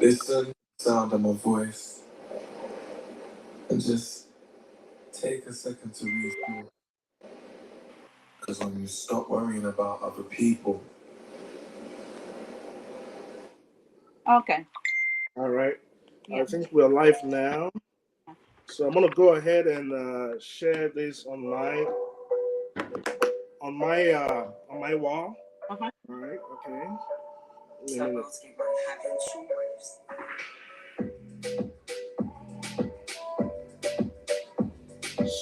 Listen to the sound of my voice and just take a second to refuel. Because when you stop worrying about other people, Okay. All right. I Yeah. think we're live now. So I'm gonna go ahead and share this on my wall. Uh-huh. All right. Okay. Wait a minute.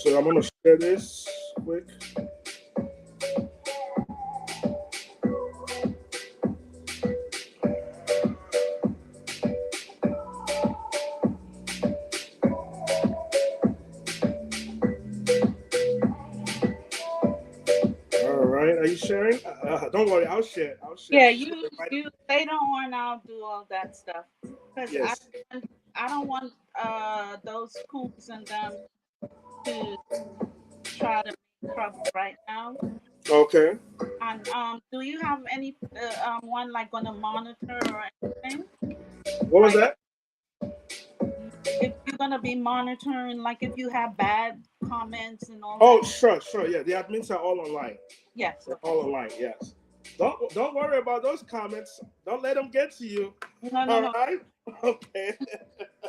So I'm gonna share this quick. All right. Are you sharing? Don't worry. I'll share. I'll share. Yeah, Share it right. you later on I'll do all that stuff. Because Yes. I don't want those coons and them to try to make trouble right now. Okay. And do you have any one like gonna monitor or anything? What was Like that? if you're gonna be monitoring, like if you have bad comments and all Oh, that. sure, sure. Yeah, the admins are all online. Yes, They're okay. all online. Yes. Don't worry about those comments. Don't let them get to you. No, no, All no. right. Okay.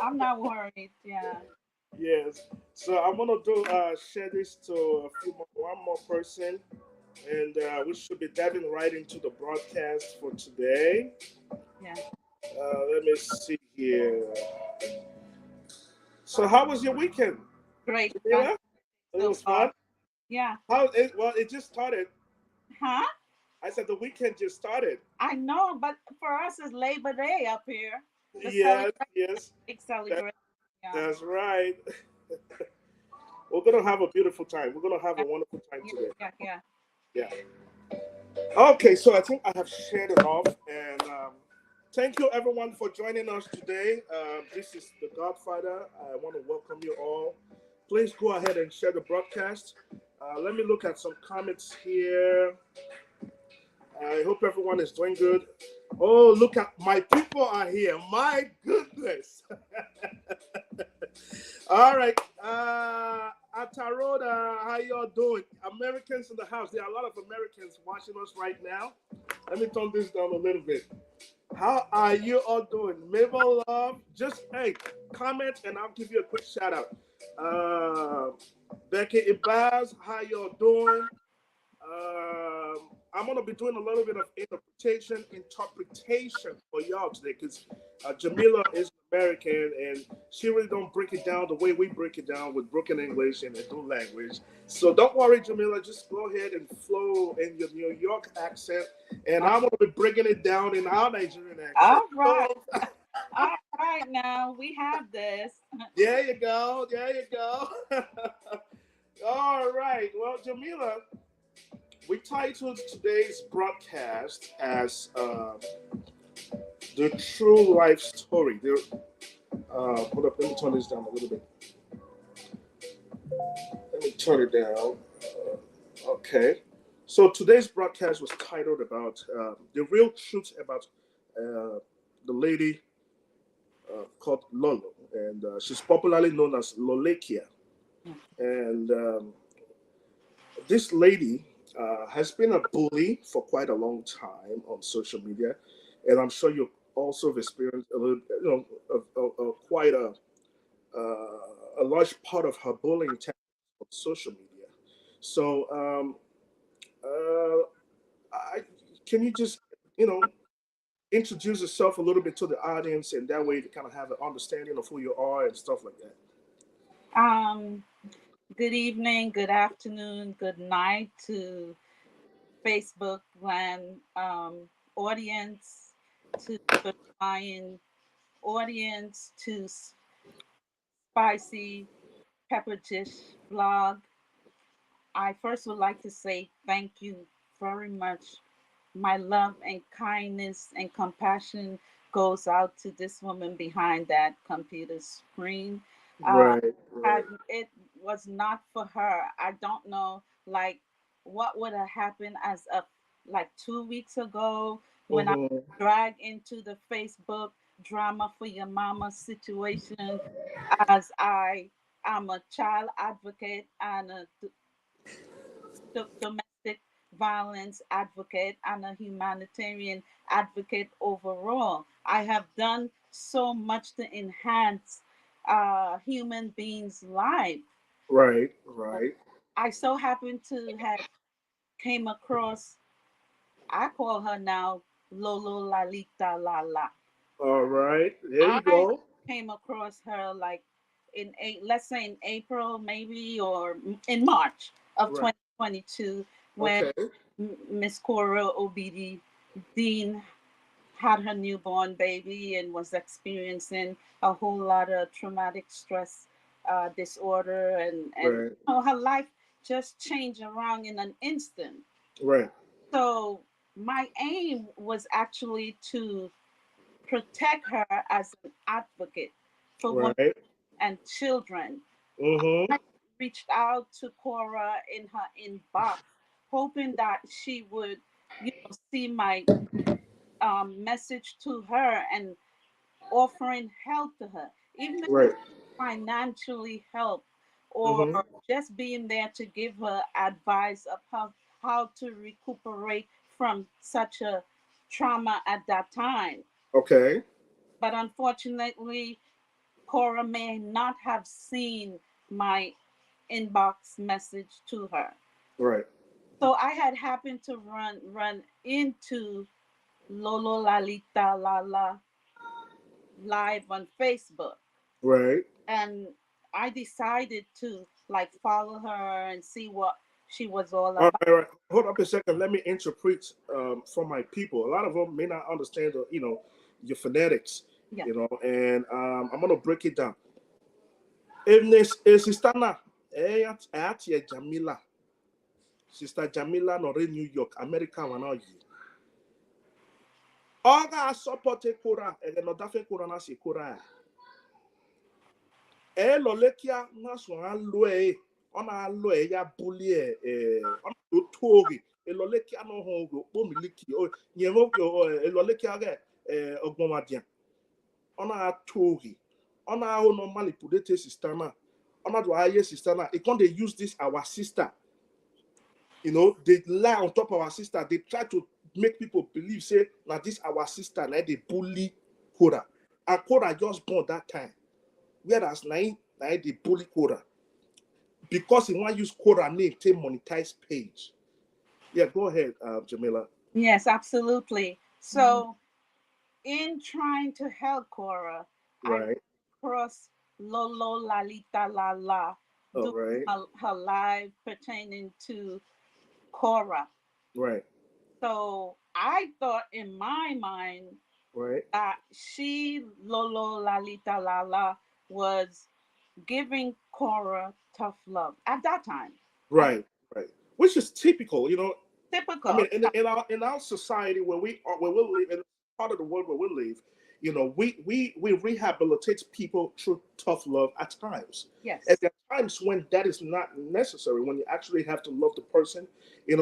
I'm not worried. Yeah. Yes. So I'm gonna do share this to one more person, and we should be diving right into the broadcast for today. Yeah. Let me see here. So how was your weekend, Great. Jamila? It So was far. fun. Yeah. How it? Well, it just started. Huh? I said the weekend just started. I know, but for us it's Labor Day up here. The Yes, celebration, yes, big that, celebration. Yeah. that's right. We're gonna have a beautiful time. We're gonna have Yeah. a wonderful time Yeah. today. Yeah. Yeah. Yeah. Okay, so I think I have shared it off, and thank you everyone for joining us today. This is the Godfather. I want to welcome you all. Please go ahead and share the broadcast. Let me look at some comments here. I hope everyone is doing good. Oh, look at my people are here. My goodness. All right. Ataroda, how y'all doing? Americans in the house. There are a lot of Americans watching us right now. Let me turn this down a little bit. How are you all doing? Mabel Love, just hey, comment and I'll give you a quick shout out. Uh, Becky Ibaz, how y'all doing? I'm gonna be doing a little bit of interpretation for y'all today because Jamila is American and she really don't break it down the way we break it down with broken English and a dual language. So don't worry, Jamila. Just go ahead and flow in your New York accent, and I'm gonna be breaking it down in our Nigerian accent. All right. All right. Now we have this. There you go. There you go. All right. Well, Jamila, we titled today's broadcast as the true life story. Hold up, let me turn this down a little bit. Let me turn it down. Okay. So today's broadcast was titled about the real truth about the lady called Lolo, and she's popularly known as Lolekia. And this lady has been a bully for quite a long time on social media, and I'm sure you also have experienced a little, quite a large part of her bullying tactics on social media. So, I, can you just, you know, introduce yourself a little bit to the audience, and that way they kind of have an understanding of who you are and stuff like that. Um. Good evening. Good afternoon. Good night to Facebook land audience, to the Lion audience, to Spicy Pepper Dish blog. I first would like to say thank you very much. My love and kindness and compassion goes out to this woman behind that computer screen. Uh, Right, had right. it was not for her, I don't know like what would have happened as of like 2 weeks ago when I Mm-hmm. dragged into the Facebook. drama for your mama situation, as I am a child advocate and a domestic violence advocate and a humanitarian advocate overall. I have done so much to enhance human beings' life. Right. Right. I so happen to have came across, I call her now Lolo Lalita Lala. All right. There you I go. came across her like in let's say in April maybe or in March of Right. 2022 when Okay. Miss Cora Obidi Dean had her newborn baby and was experiencing a whole lot of traumatic stress disorder and Right. her life just changed around in an instant. Right. So my aim was actually to protect her as an advocate for women Right. and children. Mm-hmm. I reached out to Cora in her inbox, hoping that she would, see my message to her and offering help to her, even if Right. it's financially help or Mm-hmm. just being there to give her advice of how to recuperate from such a trauma at that time. Okay. But unfortunately, Cora may not have seen my inbox message to her. Right. So I had happened to run into Lolo Lalita Lala live on Facebook, Right. and I decided to like follow her and see what she was all All about. right, all right. Hold up a second. Let me interpret for my people. A lot of them may not understand the, your phonetics, Yeah. and I'm gonna break it down. Evnes Sistana, at Jamila, Sister Jamila, no New York, America, wana yi. Oga support Kora, and no dafe Kora na si Kora. Lolekia na so alwe, ona alwe ya bully ona otori. Lolekia no ho go miliki o nyemo Lolekia ge ogbonwadian. Ona atori. Ona ho no manipulate sister na. Ona do aye sister na. E con dey use this our sister. They lie on top of our sister. They try to make people believe say now this our sister na they bully Kora. And Kora just born that time. Whereas now they bully Kora because he want to use Quora name to monetize page. Yeah, go ahead, Jamila. Yes, absolutely. So in trying to help Cora, I Right. crossed Lolo Lalita Lala All doing right. her live pertaining to Cora. Right. So I thought in my mind Right. that Lolo Lalita Lala, was giving Cora tough love at that time. At Right. Right. Which is typical, I typical. mean, in our society where we live in part of the world where we live, we rehabilitate people through tough love at times. And Yes. there are times when that is not necessary, when you actually have to love the person,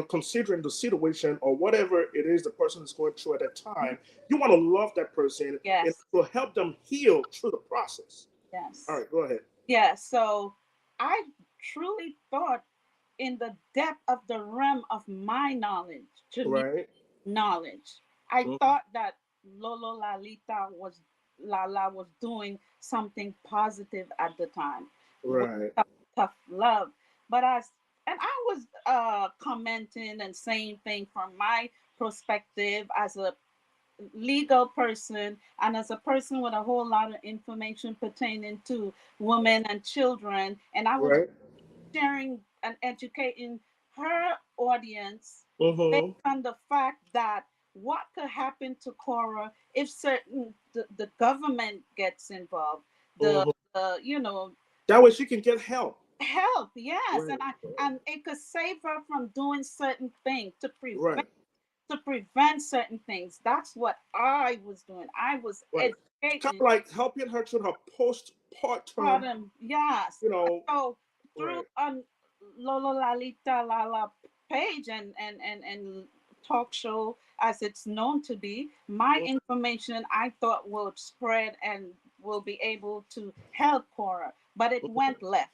considering the situation or whatever it is the person is going through at that time, you want to love that person and Yes. to help them heal through the process. All Yes. right, go ahead. Yeah. So I truly thought in the depth of the realm of my knowledge, community Right. knowledge, I Mhm. thought that Lolo Lalita was Lala was doing something positive at the time with Right. tough love. But I was commenting and saying things from my perspective as a legal person and as a person with a whole lot of information pertaining to women and children, and I was Right. sharing and educating her audience based Mm-hmm. on the fact that what could happen to Cora if the government gets involved, the Mm-hmm. the That way she can get help. help, yes, Right. and it could save her from doing certain things Right. to prevent certain things. That's what I was doing. I was Right. It's kind educating of like helping her through her postpartum, them, yes. you know. So through Right. Lolo Lalita Lala page and talk show as it's known to be. My information I thought would spread and will be able to help Cora, but it went left.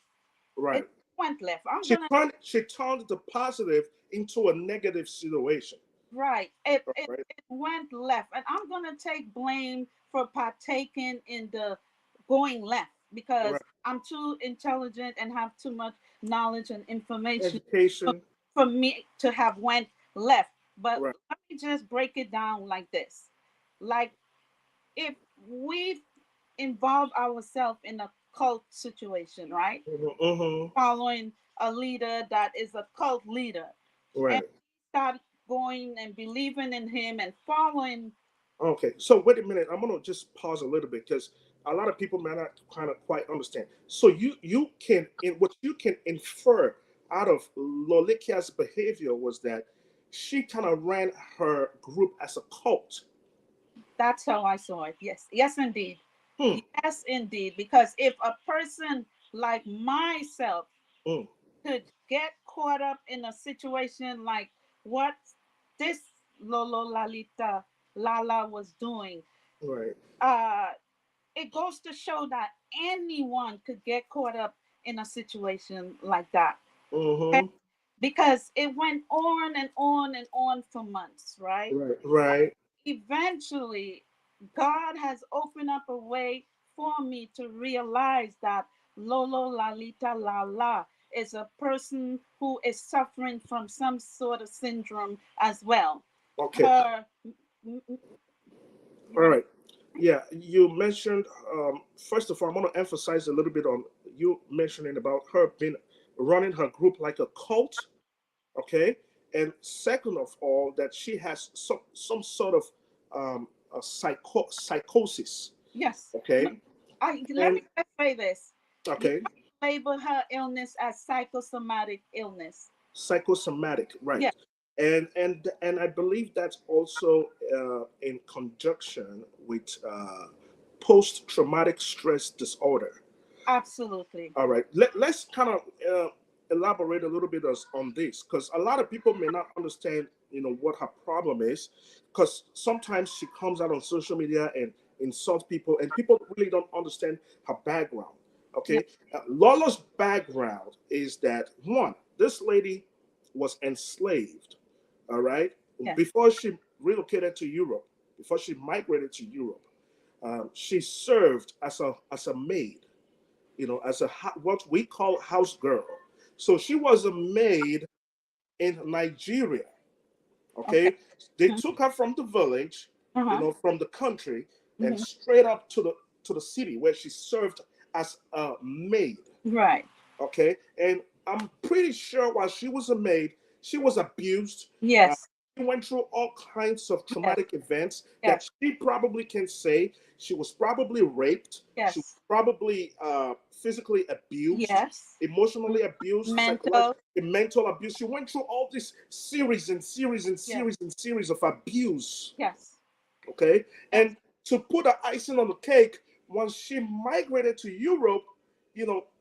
It Right. went left. I'm She gonna turned the positive into a negative situation. right. It Right. it went left, and I'm gonna take blame for partaking in the going left because Right. I'm too intelligent and have too much knowledge and information for, Education. for me to have went left. But Right. let me just break it down like this. Like if we involve ourselves in a cult situation, right? Mm-hmm. Following a leader that is a cult leader, and Right. start going and believing in him and following. Okay, so wait a minute. I'm gonna just pause a little bit because a lot of people may not kind of quite understand. So you can in what you can infer out of Lolekia's behavior was that she kind of ran her group as a cult. That's how I saw it. Yes, yes, indeed. Hmm. Yes, indeed. Because if a person like myself Mm. could get caught up in a situation like what this Lolo Lalita Lala was doing, Right. uh, it goes to show that anyone could get caught up in a situation like that. Okay? Mm-hmm. Because it went on and on and on for months, right? Right. Right. Eventually, God has opened up a way for me to realize that Lolo Lalita Lala is a person who is suffering from some sort of syndrome as well. Okay. Her, All right. Yeah, you mentioned, first of all, I'm going to emphasize a little bit on you mentioning about her being running her group like a cult, okay? And second of all, that she has some sort of psychosis, yes. okay? Let And, me just say this. You okay, label her illness as psychosomatic illness. psychosomatic, right? Yes, And I believe that's also in conjunction with post-traumatic stress disorder. absolutely. All right, let's kind of elaborate a little bit on this because a lot of people may not understand, what her problem is. Because sometimes she comes out on social media and insults people, and people really don't understand her background. Yeah. Okay, Lola's background is that one, this lady was enslaved. All right, Yes. before she relocated to Europe, before she migrated to Europe, she served as a maid, as what we call house girl. So she was a maid in Nigeria. Okay. Okay, they Mhm. took her from the village, Uh-huh. from the country, and Hmm. straight up to the city where she served as a maid. Right. Okay, and I'm pretty sure while she was a maid, she was abused. Uh, Yes. she went through all kinds of Yes. traumatic events Yes. that she probably can say. She was probably raped. She was Yes. probably physically abused, Yes. emotionally abused, Mental. psychologically, mental abuse. She went through all this series and series and Yes. series and series of abuse. Yes. Okay, Yes. and to put the icing on the cake, once she migrated to Europe,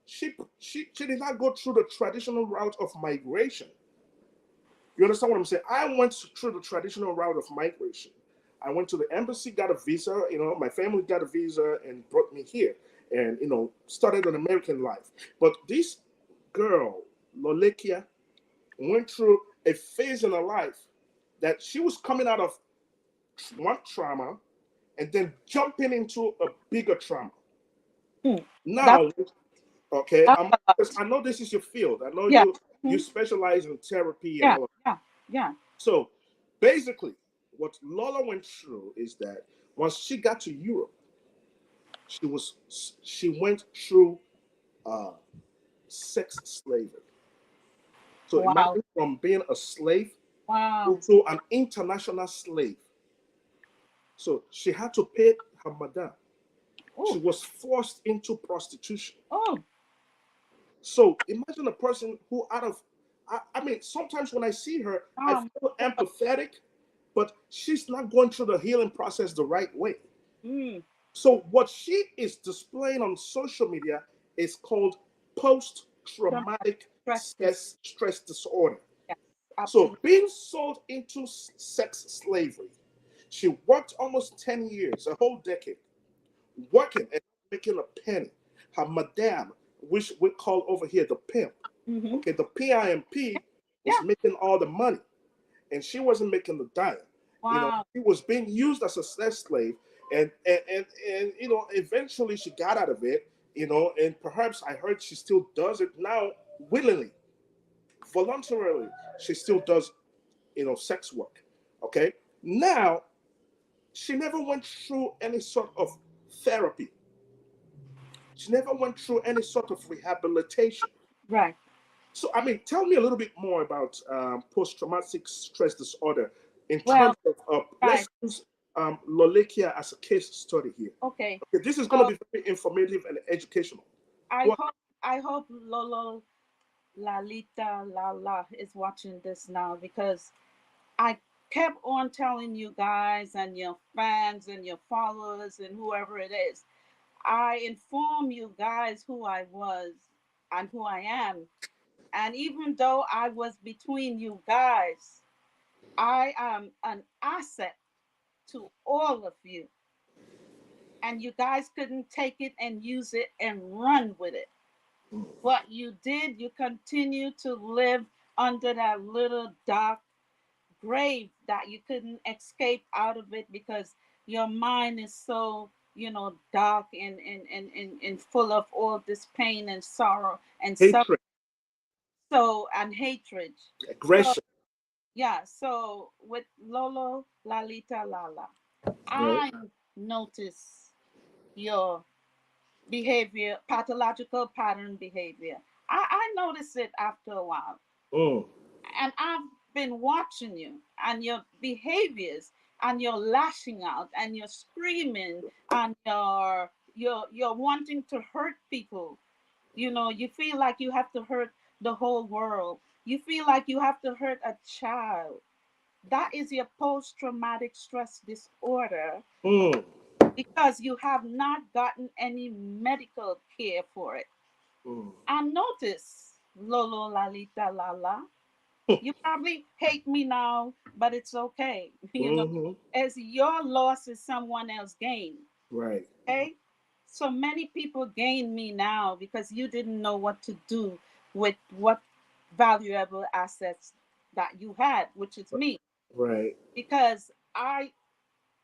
she did not go through the traditional route of migration. You understand what I'm saying? I went through the traditional route of migration. I went to the embassy, got a visa. My family got a visa and brought me here, and started an American life. But this girl, Lolekia, went through a phase in her life that she was coming out of one trauma and then jumping into a bigger trauma. Hmm. That's Now, okay, that's a lot. 'cause I know this is your field. I know Yeah. you Mhm. specialize in therapy and Yeah. all of Yeah. Yeah. that. So basically, what Lola went through is that once she got to Europe, she went through uh, sex slavery. So Wow. imagine from being a slave Wow. to an international slave. So she had to pay her madam. She Oh. was forced into prostitution. Oh. So imagine a person who I mean, sometimes when I see her, I Um. feel empathetic, but she's not going through the healing process the right way. Mm. So what she is displaying on social media is called Traumatic post-traumatic stress disorder. stress disorder. Yes. So Absolutely. being sold into sex slavery, she worked almost 10 years, a whole decade, working and making a penny. Her madame, which we call over here the pimp, Mm-hmm. okay, the PIMP was Yeah. making all the money and she wasn't making the dime. Wow. She was being used as a sex slave, and eventually she got out of it, and perhaps I heard she still does it now willingly, voluntarily. She still does, sex work. Okay, now she never went through any sort of therapy. She never went through any sort of rehabilitation. Right. So, I mean, tell me a little bit more about post-traumatic stress disorder in Well, terms of, right. let's use Lolekia as a case study here. Okay. Okay, this is going to So be very informative and educational. I Go hope I hope Lolo Lalita Lala is watching this now, because I kept on telling you guys and your fans and your followers and whoever it is. I inform you guys who I was and who I am. And even though I was between you guys, I am an asset to all of you. And you guys couldn't take it and use it and run with it. ahead. What you did, you continue to live under that little dark grave that you couldn't escape out of it, because your mind is so, dark and full of all this pain and sorrow and suffering, Hatred, and hatred. So aggression, yeah, so with Lolo Lalita Lala, right? I notice your behavior, pathological pattern behavior. I notice it after a while. Mm, And I've been watching you and your behaviors and your lashing out and your screaming and you're wanting to hurt people. You feel like you have to hurt the whole world. You feel like you have to hurt a child. That is your post traumatic stress disorder, mm, because you have not gotten any medical care for it. mm, And notice, Lolo Lalita Lala, you probably hate me now, but it's okay. mm-hmm, As your loss is someone else's gain. right. Okay? So many people gain me now because you didn't know what to do with what valuable assets that you had, which is me. Right. Because I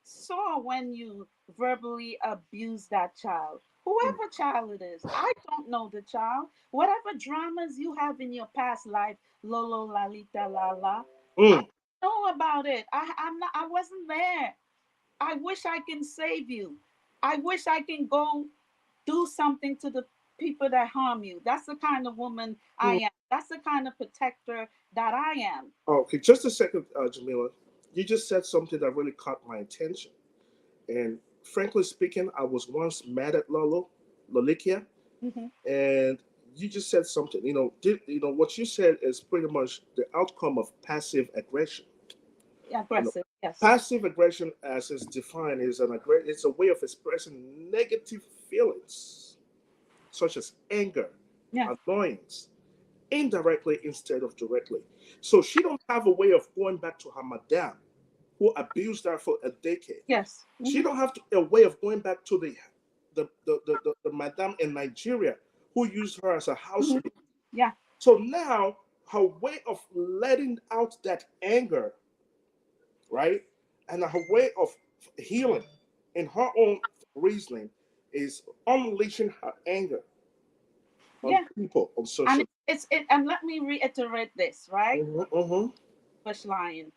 saw when you verbally abuse that child, Mm, whoever child it is. I don't know the child. Whatever dramas you have in your past life, Lolo Lalita Lala, I mm, know about it. I'm not. I wasn't there. I wish I can save you. I wish I can go do something to the people that harm you. That's the kind of woman I mm. am. That's the kind of protector that I am. Okay, just a second, Jamila. You just said something that really caught my attention. And frankly speaking, I was once mad at Lolikia, Hmm. and you just said something. What you said is pretty much the outcome of passive aggression. You know, Aggressive. Yes. Passive aggression, as it's defined, is it's a way of expressing negative feelings such as anger, Yeah. annoyance, indirectly instead of directly. So she don't have a way of going back to her madame who abused her for a decade. Yes. She Hmm. don't have a way of going back to the madame in Nigeria who used her as a Hmm. housemaid. Yeah. So now her way of letting out that anger, right, and her way of healing in her own reasoning is unleashing her anger on Yeah. people on And social. and let me reiterate this, right? Mm-hmm, mm-hmm, Bush Lion.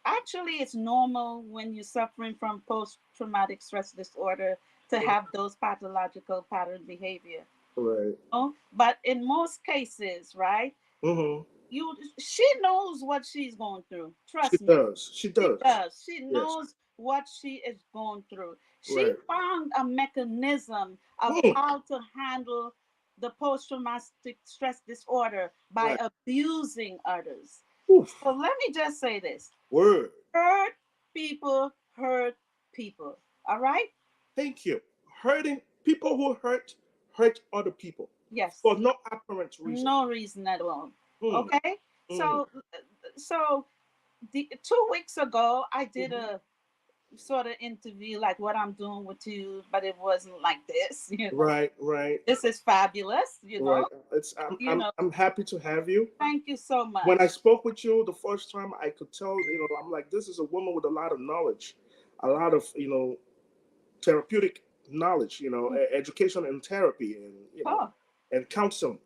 Actually, it's normal when you're suffering from post traumatic stress disorder to have those pathological pattern behavior. right. Oh, but in most cases, right? Mm-hmm. She knows what she's going through. She Trust me. does. She She does. does. She Yes. knows what she is going through. She Right. found a mechanism of Mm. how to handle the post traumatic stress disorder by Right. abusing others. Oof. So let me just say this: Word. hurt people hurt people. All right? Thank you. Hurting people who hurt other people Yes. for no apparent reason. No reason at all. Mm. Okay? Mm. So So 2 weeks ago, I did Mhm. a sort of interview like what I'm doing with you, but it wasn't like this. Right, right, This is fabulous. right. It's I'm You I'm know. I'm happy to have you. Thank you so When much. I spoke with you the first time, I could tell, I'm like, this is a woman with a lot of knowledge, a lot of, therapeutic knowledge, education and therapy and, Oh, and counseling.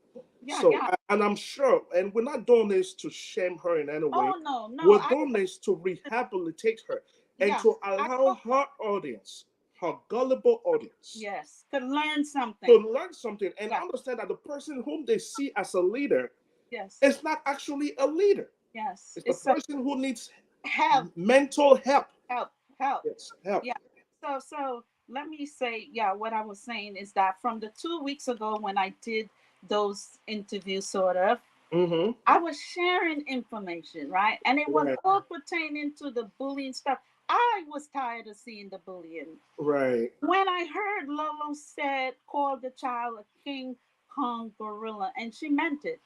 yeah, So, yeah. and I'm sure, and we're not doing this to shame her in any way. Oh no, no. We're doing this to rehabilitate her and Yeah, to I allow hope. her audience, her gullible audience, Yes, to learn to something. learn something and Yeah. understand that the person whom they see as a leader Yes. is not actually a leader. Yes. It's the It's a person who needs help, mental help. help, help. Yes, help. Yeah. So let me say, yeah, what I was saying is that from the 2 weeks ago when I did those interviews, sort of, Mm-hmm. I was sharing information, right? And it was Right, all pertaining to the bullying stuff. I was tired of seeing the bullying. right. When I heard Lolo said, call the child a King Kong gorilla, and she meant it.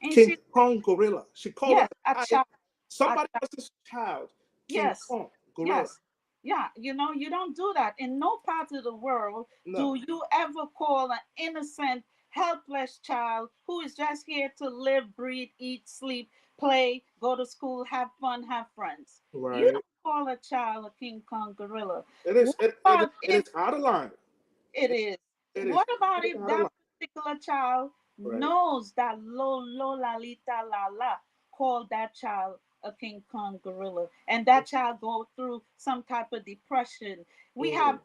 And King she, Kong gorilla. She called yes, her a child, child, a somebody child, else's child, King yes, Kong gorilla. yes, yeah. You don't do that. In no part of the world No, do you ever call an innocent, helpless child who is just here to live, breathe, eat, sleep, play, go to school, have fun, have friends. You right. don't call a child a King Kong gorilla. It is What it, it, about it if is out of line. it It, is? it is What about really if out of that line. particular child Right. knows that lo la lita la la called that child a King Kong gorilla, and that child go through some type of depression? We Mm, have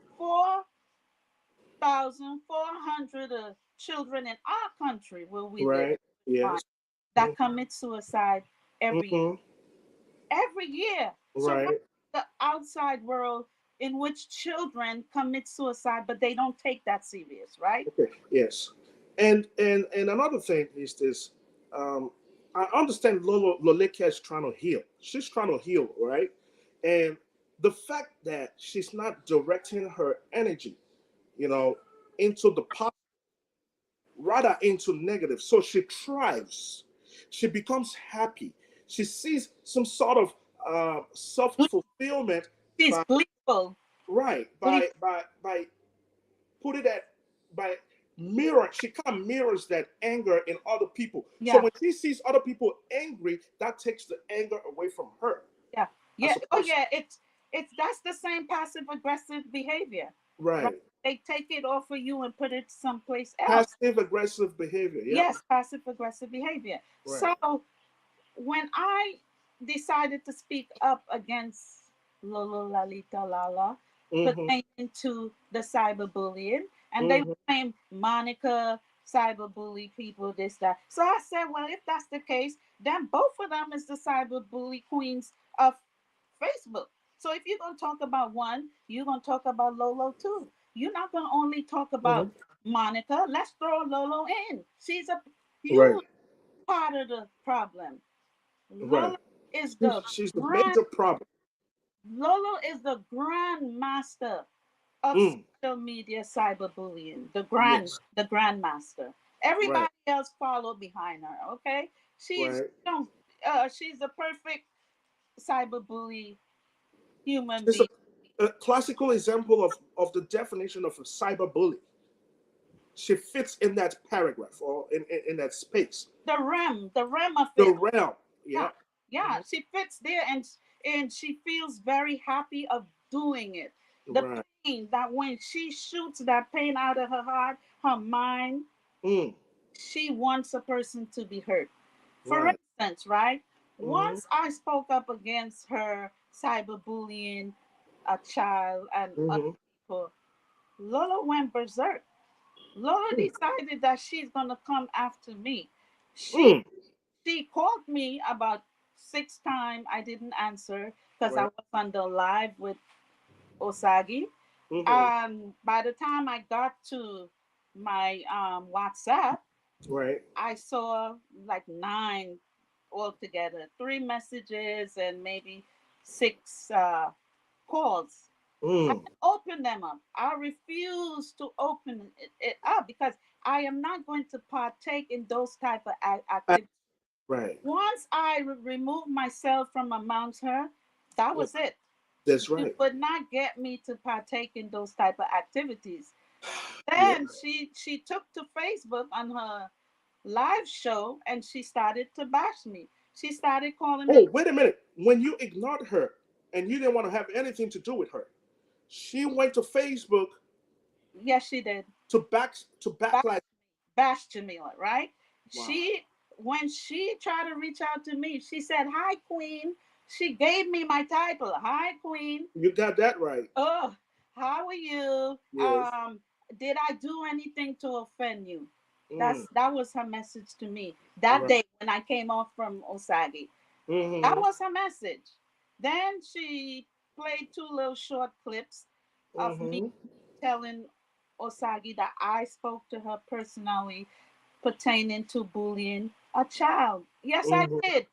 4,400 children in our country where we live right. Yes. that Mm, commit suicide every mm-hmm. every year. So what Right. the outside world in which children commit suicide, but they don't take that serious, right? Okay. Yes. And another thing is this. Um, I understand Lolo Lolekia is trying to heal. She's trying to heal, right? And the fact that she's not directing her energy, you know, into the positive, rather into negative. So she thrives. She becomes happy. She sees some sort of self fulfillment She's by gleeful, right gleeful. by putting that by mirror. She kind of mirrors that anger in other people. So Yeah, when she sees other people angry, that takes the anger away from her yeah, yeah. as a Oh, person. yeah. It's that's the same passive aggressive behavior, right? Right. They take it off of you and put it someplace else. Passive aggressive behavior. Yep. Yes, passive aggressive behavior. Right. So when I decided to speak up against Lolo Lalita Lala Mm-hmm. pertaining to the cyberbullying, and they Mm-hmm. were saying Monica cyberbully people, this, that. So I said, well, if that's the case, then both of them is the cyberbully queens of Facebook. So if you're gonna talk about one, you're gonna talk about Lolo too. You're not gonna only talk about Mm-hmm. Monica. Let's throw Lolo in. She's a Right. huge part of the problem. Right. Lolo is She's, the she's the grand major problem. Lolo is the grand master of Mm. social media cyberbullying. Yes. The grandmaster. Right. Everybody else follow behind her. Okay, she's Right. don't she's a perfect cyberbully human She's being. a classical example of the definition of a cyberbully. She fits in that paragraph or in that space. The realm of The it. realm. Yeah, Yeah. yeah. Mhm. She fits there, and she feels very happy of doing it. The Right. pain that when she shoots that pain out of her heart, her mind, Mm. she wants a person to be hurt. For Right. instance, right? Hmm. Once I spoke up against her cyberbullying a child and other Hmm. people, Lola went berserk. Lola decided that she's gonna come after me. She Mm. she called me about 6 times. I didn't answer because I Right. was on the live with Osagi. Hmm. By the time I got to my WhatsApp, Right. I saw like 9 altogether, 3 messages and maybe 6 calls. I Mm. didn't open them up. I refuse to open it up because I am not going to partake in those type of activities. Right. Once I removed myself from amongst her, that Yeah, was it. that's She right. would not get me to partake in those type of activities. Yeah. Then she took to Facebook on her live show and she started to bash me. She started calling me. Oh, wait a minute. When you ignored her and you didn't want to have anything to do with her, she went to Facebook Yes, she did. to back to Bash, backlash. bash Jamila, right? Wow. She when she tried to reach out to me, she said, "Hi, Queen." She gave me my title. Hi, Queen. You got that right. Oh, how are you? Yes. Did I do anything to offend you? Mm. That was her message to me that Right. day when I came off from Osage. That Mm-hmm. was her message. Then she played two little short clips of me Mm-hmm. telling Osage that I spoke to her personally pertaining to bullying a child. Yes, I Mm-hmm. did.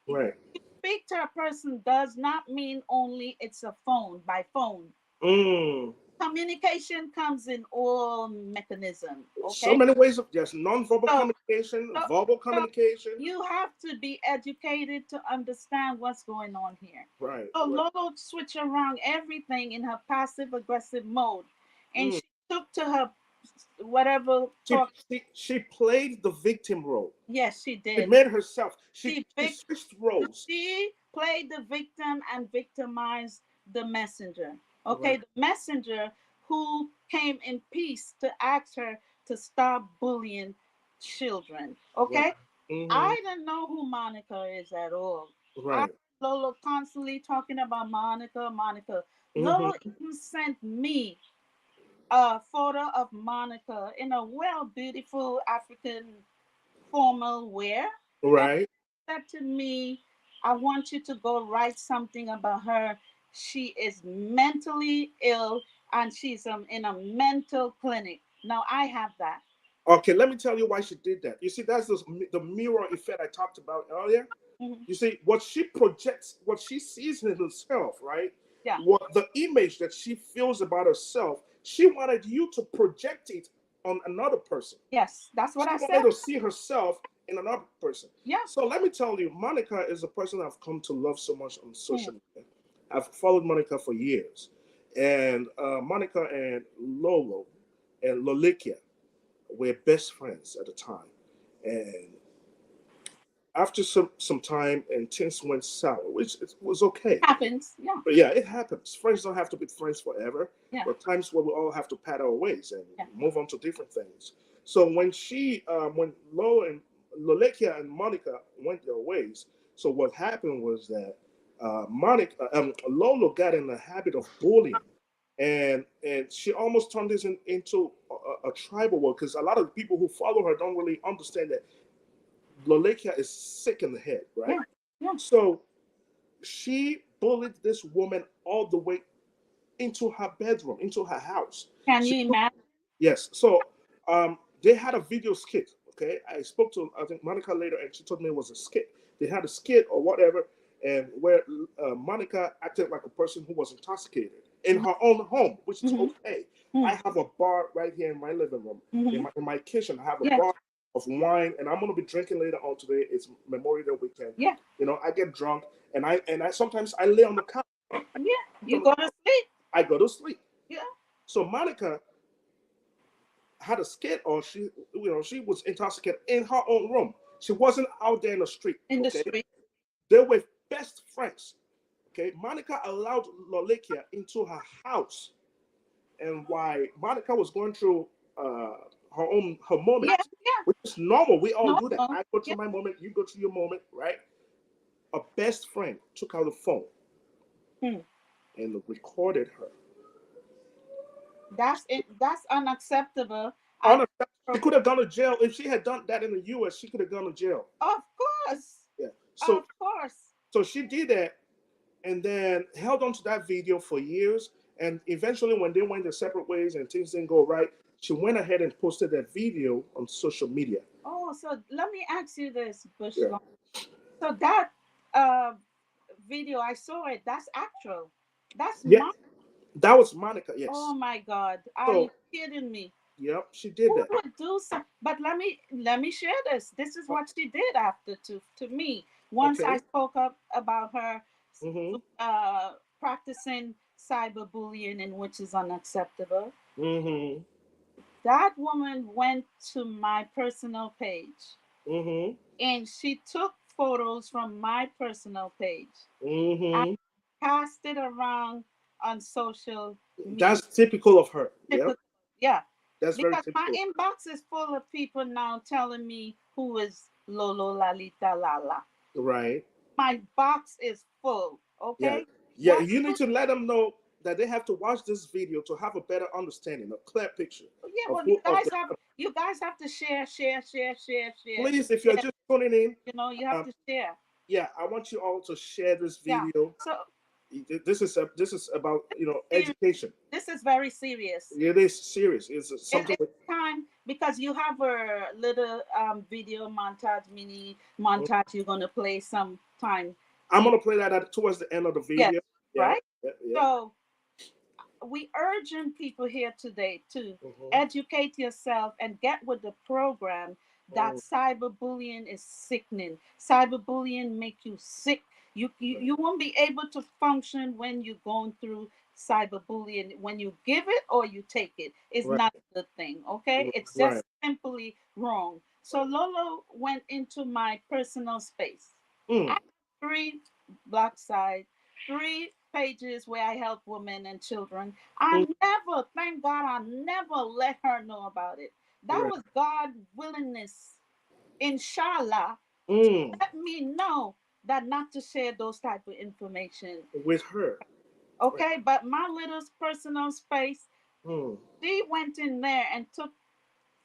Right. Speak to a person does not mean only it's a phone by phone. Mm. Communication comes in all mechanism. So Okay, many ways of just non-verbal so, communication, so, verbal so communication. you have to be educated to understand what's going on here. Right. So Right. Lolo switched around everything in her passive aggressive mode, and Mm. she took to her whatever She, talk. she played the victim role. Yes, she She did. made herself. She She vic- switched roles. she played the victim and victimized the messenger. Okay, Right. the messenger who came in peace to ask her to stop bullying children. Right. Okay, Mm-hmm. I didn't know who Monica is at all. I Right. Lolo constantly talking about Monica, Monica. Lolo Mm-hmm. even sent me a photo of Monica in a well beautiful African formal wear and Right. said to me, I want you to go write something about her. She is mentally ill and she's in a mental clinic. Now I have that. Okay, let me tell you why she did that. You see, that's the mirror effect I talked about earlier. Mhm. You see, what she projects, what she sees in herself, right? Yeah. What the image that she feels about herself, she wanted you to project it on another person. Yes, that's what She I wanted said. to see herself in another person. Yeah. So let me tell you, Monica is a person I've come to love so much on Mm. social media. I've followed Monica for years. And Monica and Lolo and Lolekia were best friends at the time. And after some time and things went sour, which it was okay. Happens. Yeah. But yeah, it happens. Friends don't have to be friends forever. Yeah. There are times where we all have to pat our ways and Yeah. move on to different things. So when Lo and Lolekia and Monica went their ways, so what happened was that Lolo got in the habit of bullying, and she almost turned this into a tribal war because a lot of the people who follow her don't really understand that Lolekia is sick in the head, right? Yeah. Yeah. So she bullied this woman all the way into her bedroom, into her house. Can She you imagine? Yes. So they had a video skit. Okay, I spoke to I think Monica later, and she told me it was a skit. They had a skit or whatever, and where Monica acted like a person who was intoxicated in her own home, which is Mm-hmm. okay. I Mm-hmm. have a bar right here in my living room, Mm-hmm. in my kitchen. I have a Yeah. bar of wine, and I'm gonna be drinking later on today. It's Memorial Day weekend. Yeah. You know, I get drunk, and I sometimes I lay on the couch. Yeah. On You the go couch. to sleep. I go to sleep. Yeah. So Monica had a skit, or she was intoxicated in her own room. She wasn't out there in the street. In the Okay, street. they were best friends. Okay, Monica allowed Lolekia into her house, and while Monica was going through her moment, Yeah. Yeah. which is normal. We all No. do that. No. I go Yeah. through my moment, you go through your moment, right? A best friend took out the phone Hmm. and recorded her. That's it. That's unacceptable. And Honestly, she could have gone to jail if she had done that in the U.S. She could have gone to jail. of course, Yeah. of So course. so she did that and then held on to that video for years. And eventually, when they went their separate ways and things didn't go right, she went ahead and posted that video on social media. Oh, so let me ask you this, Yeah. Bushlo. So that uh video, I saw it. That's actual. That's Yeah, my. that was Monica. Oh Yes. my God. Are you So kidding me? Yep, she did Who that. would do some? But let me share this. This is what she did after to me. Once I Okay. spoke up about her Mm-hmm. practicing cyberbullying, and which is unacceptable. Mm-hmm. That woman went to my personal page Mm-hmm. and she took photos from my personal page and Mm-hmm. passed it around on social media. That's typical of her. Yep. Typical, yeah. That's very Because my typical. inbox is full of people now telling me who is Lolo Lalita Lala. Right. My box is full. Yeah. Okay. Yeah. What? You need to let them know that they have to watch this video to have a better understanding, a clear picture Yeah. of Well, who of the. you guys have to share, share, share, share, share, Please, if you're share. just tuning in, You have uh, to share. yeah, I want you all to share this Yeah. video. So This is about serious. education. This is very serious. It is serious. It's something. It's time because you have a little video montage, mini montage. You're gonna play sometime. I'm gonna play that towards the end of the Yes, video. Yeah. right. Yeah. Yeah. So we urging people here today to Mm-hmm. educate yourself and get with the program that cyberbullying is sickening. Cyberbullying make you sick. You won't be able to function when you're going through cyberbullying. When you give it or you take it, it's Right. not a good thing. Okay, it's Right. just simply wrong. So Lolo went into my personal space. I Mm. have three block side, three pages where I help women and children. Mm. I never, thank God, I never let her know about it. That Right. was God's willingness, inshallah, to Mm. let me know that not to share those type of information. With her. Right. Okay, but my little personal space, Mm. she went in there and took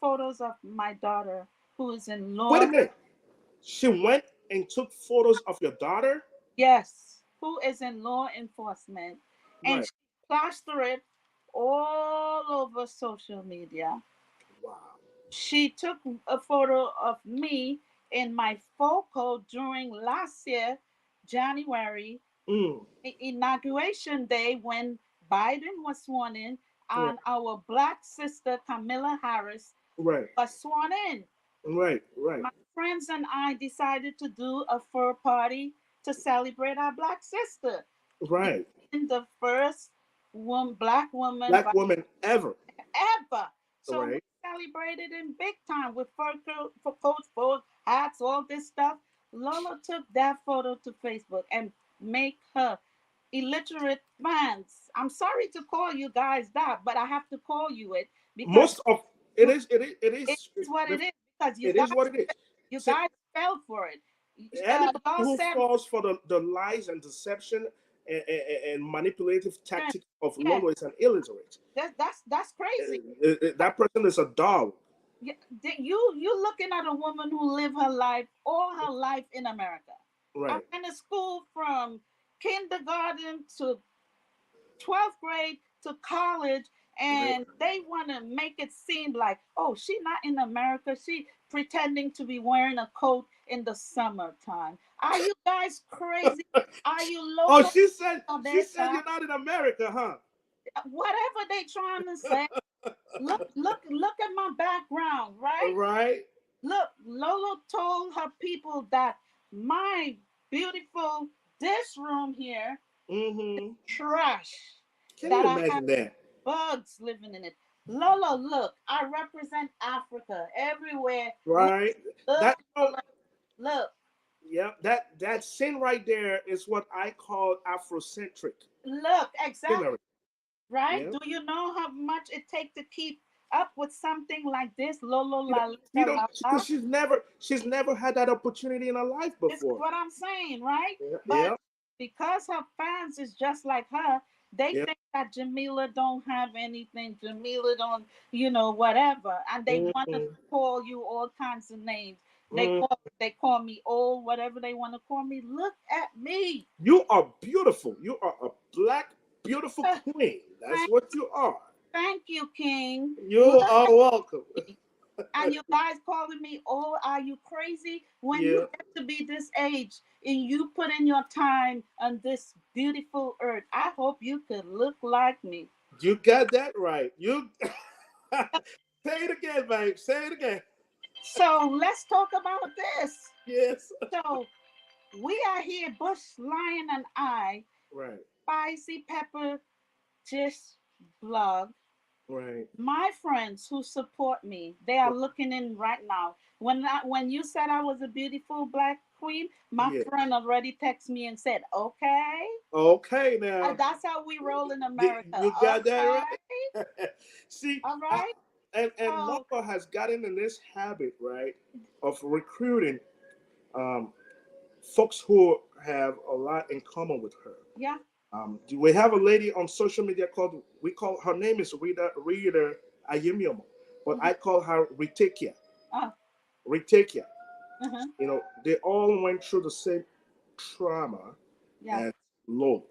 photos of my daughter who is in Wait a law. minute. She went and took photos of your daughter. Yes, who is in law enforcement, and Right. she plastered it all over social media. Wow. She took a photo of me in my photo during last year, January, Mm. inauguration day when Biden was sworn in, Right. and our black sister Kamala Harris Right. was sworn in. Right. Right. My friends and I decided to do a fur party to celebrate our black sister. Right. Being the first black woman Black woman ever. ever. So we Right. celebrated in big time with fur coats, fur hats, all this stuff. Lola took that photo to Facebook and make her illiterate fans. I'm sorry to call you guys that, but I have to call you it because Most of it you is. It is. It it is. is what it is because It is what it is. you See, guys fell for it. anybody Y'all who said, falls for the lies and deception and manipulative tactics of yeah, Lolo is an illiterate. that's crazy. That person is a dog. Yeah, you looking at a woman who lived her life all her life in America. I Right. went to school from kindergarten to 12th grade to college, Right. and they want to make it seem like, oh, she not in America, she pretending to be wearing a coat in the summertime. Are you guys crazy? Are you Oh, local she said. of She their said time? you're not in America, huh? Whatever they trying to say. Look at my background, right? Right. Look, Lolo told her people that my beautiful this room here Mm-hmm. trash, Can you that I have imagine that? bugs living in it. Lolo, look, I represent Africa everywhere. Look, Right. look, That. Oh, look, look, yeah. That sin right there is what I call Afrocentric look, exactly, scenery. right? Yeah. Do you know how much it takes to keep up with something like this? Lolo You know, la you la don't la la. because she's never had that opportunity in her life This is before. what I'm saying, right? Yeah. But Yeah. because her fans is just like her, they Yeah. think that Jamila don't have anything. Jamila don't, whatever, and they want to Mm-hmm. call you all kinds of names. They Mm. call me old, whatever they want to call me. Look at me. You are beautiful. You are a black, beautiful Uh, queen. That's Thank, what you are. thank you, King. You Look are welcome. at me. And you guys calling me, oh, are you crazy? When you Yeah. get to be this age and you put in your time on this beautiful earth, I hope you could look like me. You got that right. You Say it again, babe. Say it again. So let's talk about this. Yes. So we are here, Bush Lion and I, Right. Spicy Pepper Just Blog. Right. My friends who support me, they are looking in right now. When you said I was a beautiful black queen, my Yeah. friend already texted me and said, "Okay." Okay, now That's how we roll in America. you got that Okay, right. See, all right. and So Lola has gotten in this habit, right, of recruiting um, folks who have a lot in common with her. yeah. We have a lady on social media called, we call her name is Rita Ayemiomo, but Mhm. I call her Ritekia. Oh, Ritekia. uh-huh. They all went through the same trauma Yeah, as Lola.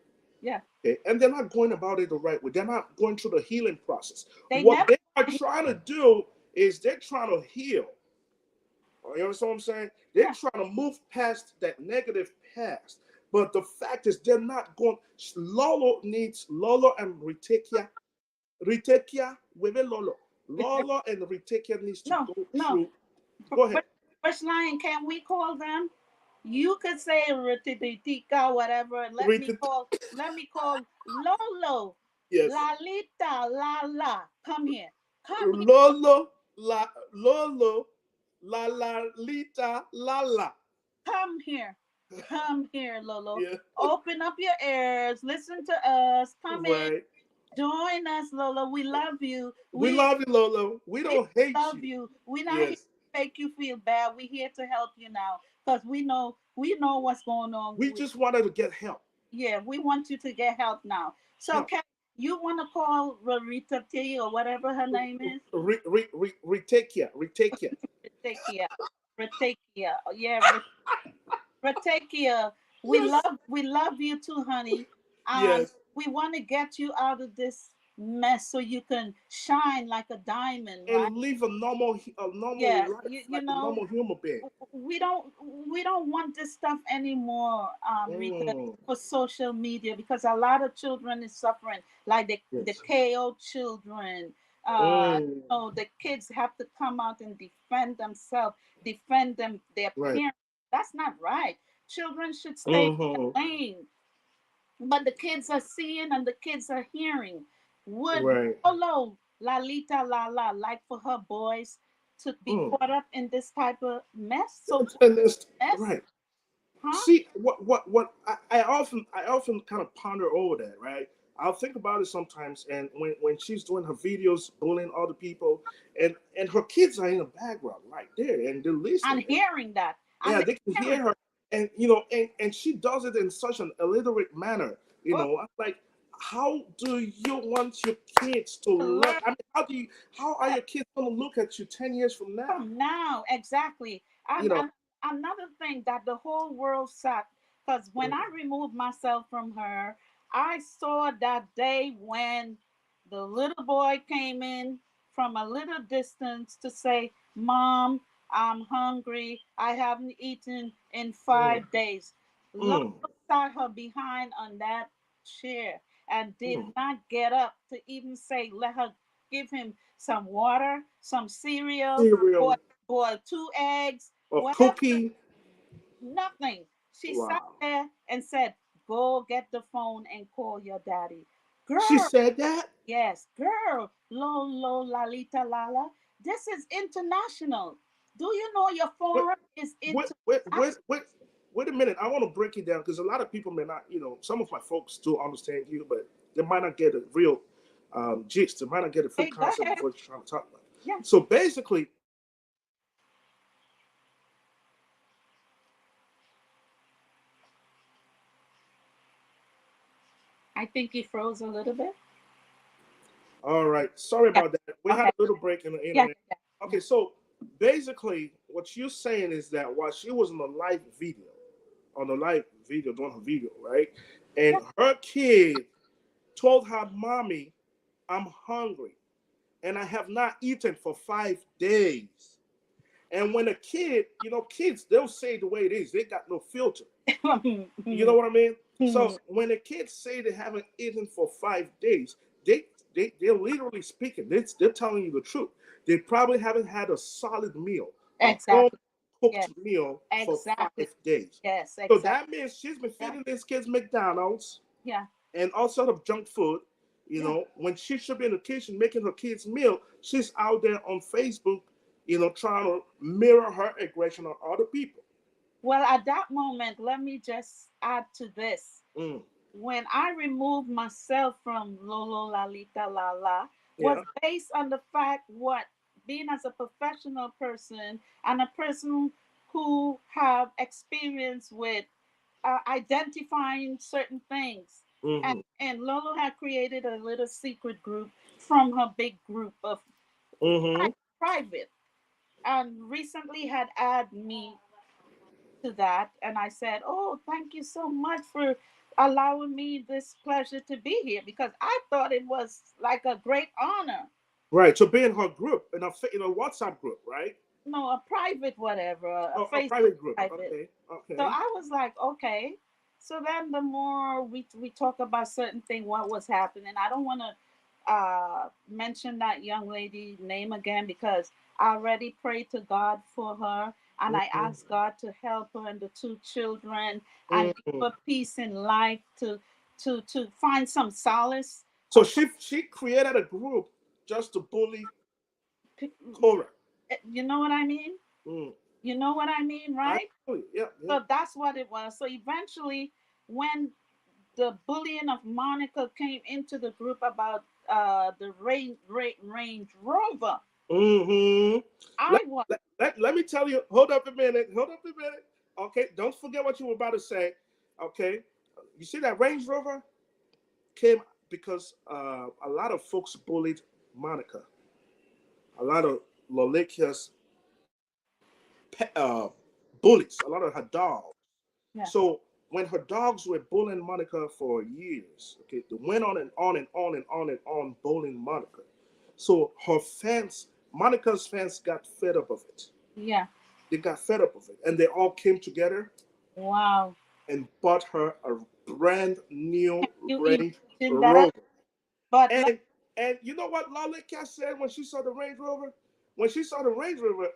yeah. Okay? And they're not going about it the right way. They're not going through the healing process. They What never. they are trying to do is they're trying to heal. You understand what I'm saying? They're Yeah. trying to move past that negative past. But the fact is, they're not going. Lolo and Ritekia. Ritekia, Weve Lolo. Lolo and Ritekia needs to No, go no. through. Go ahead. First line, can we call them? You could say Rititika, whatever, and let me call Lolo, Yes. Lalita, La. Come here. Come here. Lolo, Lolo, Lita, La. Come here. Come here, Lolo. Yeah. Open up your ears. Listen to us. Come in. Right. Join us, Lolo. We love you. We We love you, Lolo. We we don't hate love you. you. We're not here Yes. to make you feel bad. We're here to help you now. Because we know what's going on. We just wanted to get help. Yeah, we want you to get help now. So Help. can you want to call Rarita T or whatever her name is? Retake ya. Ratakia. Ratakia. Yeah, Ratakia. We Yes. love you too, honey. And Yes. we want to get you out of this mess so you can shine like a diamond, right? And live a normal Yeah, life you like a know, normal human being. we don't we don't want this stuff anymore, Rita, Mm. for social media because a lot of children is suffering, like the Yes. KO children. Mm. The kids have to come out and defend themselves, defend their Right. parents. That's not right. Children should stay in Mm-hmm. their lane, but the kids are seeing and the kids are hearing. Would Right. Lolo, Lalita, La like for her boys to be Mm. caught up in this type of mess, social And it's mess? right. Huh? See what I often kind of ponder over that, right? I'll think about it sometimes, and when she's doing her videos bullying other people, and her kids are in the background right there, and they're I'm listening. hearing that. Yeah, I'm they can hearing. hear her, and and she does it in such an illiterate manner. Oh, I'm like, how do you want your kids to to learn? learn I mean, how are your kids going to look at you 10 years from now? from now, exactly. You know, And another thing that the whole world saw, because when mm, I removed myself from her, I saw that day when the little boy came in from a little distance to say, "Mom, I'm hungry. I haven't eaten in mm, 5 days." Lola mm, sat her behind on that chair and did mm. not get up to even say, let her give him some water, some cereal, boil, Cereal, boil 2 eggs, a whatever, cookie. nothing. She sat Wow. there and said, "Go get the phone and call your daddy." She Girl, said that. yes, girl, Lolo, Lalita, Lala. This is international. Do you know your Wait, forum is wait, wait, international? wait, wait, wait a minute. I want to break it down because a lot of people may not, some of my folks do understand you, but they might not get a real gist. They might not get a full Hey, go concept ahead. of what you're trying to talk about. Yeah, So basically, I think he froze a little bit. all right. Sorry Yeah. about that. We had Okay. a little break in the Yeah. internet. Yeah. Okay, so basically, what you're saying is that while she was on the live video, doing her video, right, and Yeah. her kid told her mommy, "I'm hungry and I have not eaten for 5 days." And when a kid, kids, they'll say the way it is. They got no filter. You know what I mean? So when the kids say they haven't eaten for 5 days, they they're literally speaking. They're telling you the truth. They probably haven't had a solid meal, a home Exactly. cooked Yes. meal for Exactly. 5 days. Yes. So Exactly. that means she's been Yeah. feeding these kids McDonald's Yeah. and all sort of junk food. Yeah. When she should be in the kitchen making her kids meal, she's out there on Facebook, trying to mirror her aggression on other people. Well, at that moment, let me just add to this. Mm, When I removed myself from Lolo Lalita Lala was yeah. based on the fact what being as a professional person and a person who have experience with identifying certain things. Hmm. And Lolo had created a little secret group from her big group of Hmm. private and recently had added me to that. And I said, oh, thank you so much for allowing me this pleasure to be here because I thought it was like a great honor. Right. To be in her group, in a WhatsApp group, right? No, a private whatever, a Oh, a Facebook private group. private. Okay. So Okay. I was like, okay. So then the more we talk about certain thing, what was happening, I don't want to mention that young lady name again because I already prayed to God for her and I Hmm. asked God to help her and the two children and give Hmm. her peace in life to find some solace So or she created a group just to bully some, Cora. you know what I mean? Mm. You know what I mean, I right? Yeah, yeah. So that's what it was. So eventually, when the bullying of Monica came into the group about the Range Rover, Hmm. I Let, was let me tell you. Hold up a minute. Hold up a minute. Okay. Don't forget what you were about to say. Okay. You see that Range Rover came because a lot of folks bullied Monica. A lot of Lolekia's bullies. A lot of her dogs. yeah So when her dogs were bullying Monica for years, okay, they went on and on and on and on and on bullying Monica. So her fans, Monica's fans, got fed up of it. yeah They got fed up of it, and they all came together wow. and bought her a brand new You Range imagine that? Rover. But let And you know what Lala Cat said when she saw the Range Rover? When she saw the Range Rover,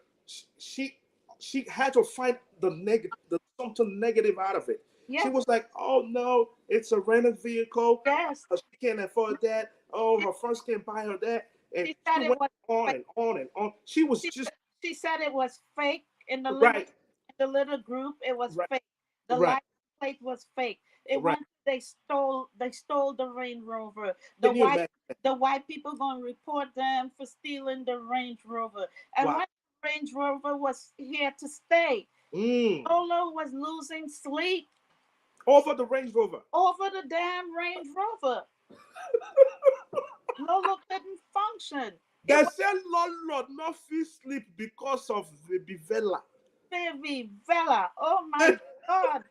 she she had to find the something negative out of it. She yes, was like, "Oh no, it's a rented vehicle. yes. She can't afford that. Oh, her friends can't buy her that." And She she said it went was on fake. and on and on. She was She, just she said it was fake right, in the little group. It was right, fake. The right, license plate was fake. It right. went. They stole the Range Rover. Can you imagine? The white people gonna report them for stealing the Range Rover. And Wow. when the Range Rover was here to stay, Mm. Lolo was losing sleep Over the Range Rover. over the damn Range Rover. Lolo couldn't function. It They was said Lord not feel sleep because of the bivela. Baby Vela. Oh my God.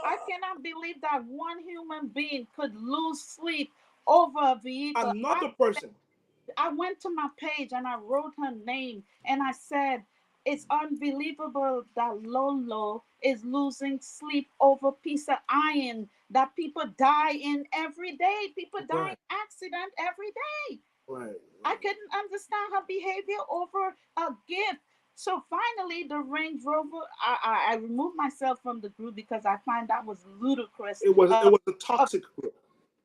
I cannot believe that one human being could lose sleep over a vehicle. Another person. I went to my page and I wrote her name and I said, it's unbelievable that Lolo is losing sleep over a piece of iron that people die in every day. People die in Right, accident every day. right, I right. couldn't understand her behavior over a gift. So finally, the Range Rover, I removed myself from the group because I find that was ludicrous. It was a Of toxic group.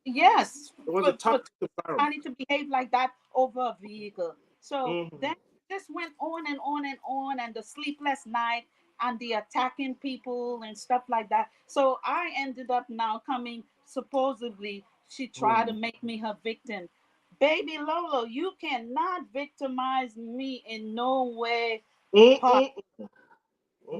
yes, It was a for toxic environment. somebody to behave like that over a vehicle. So Hmm. then just went on and on and on, and the sleepless night and the attacking people and stuff like that. So I ended up now coming, supposedly, she tried to Hmm. make me her victim. Baby Lolo, you cannot victimize me in no way possible. Mm-mm.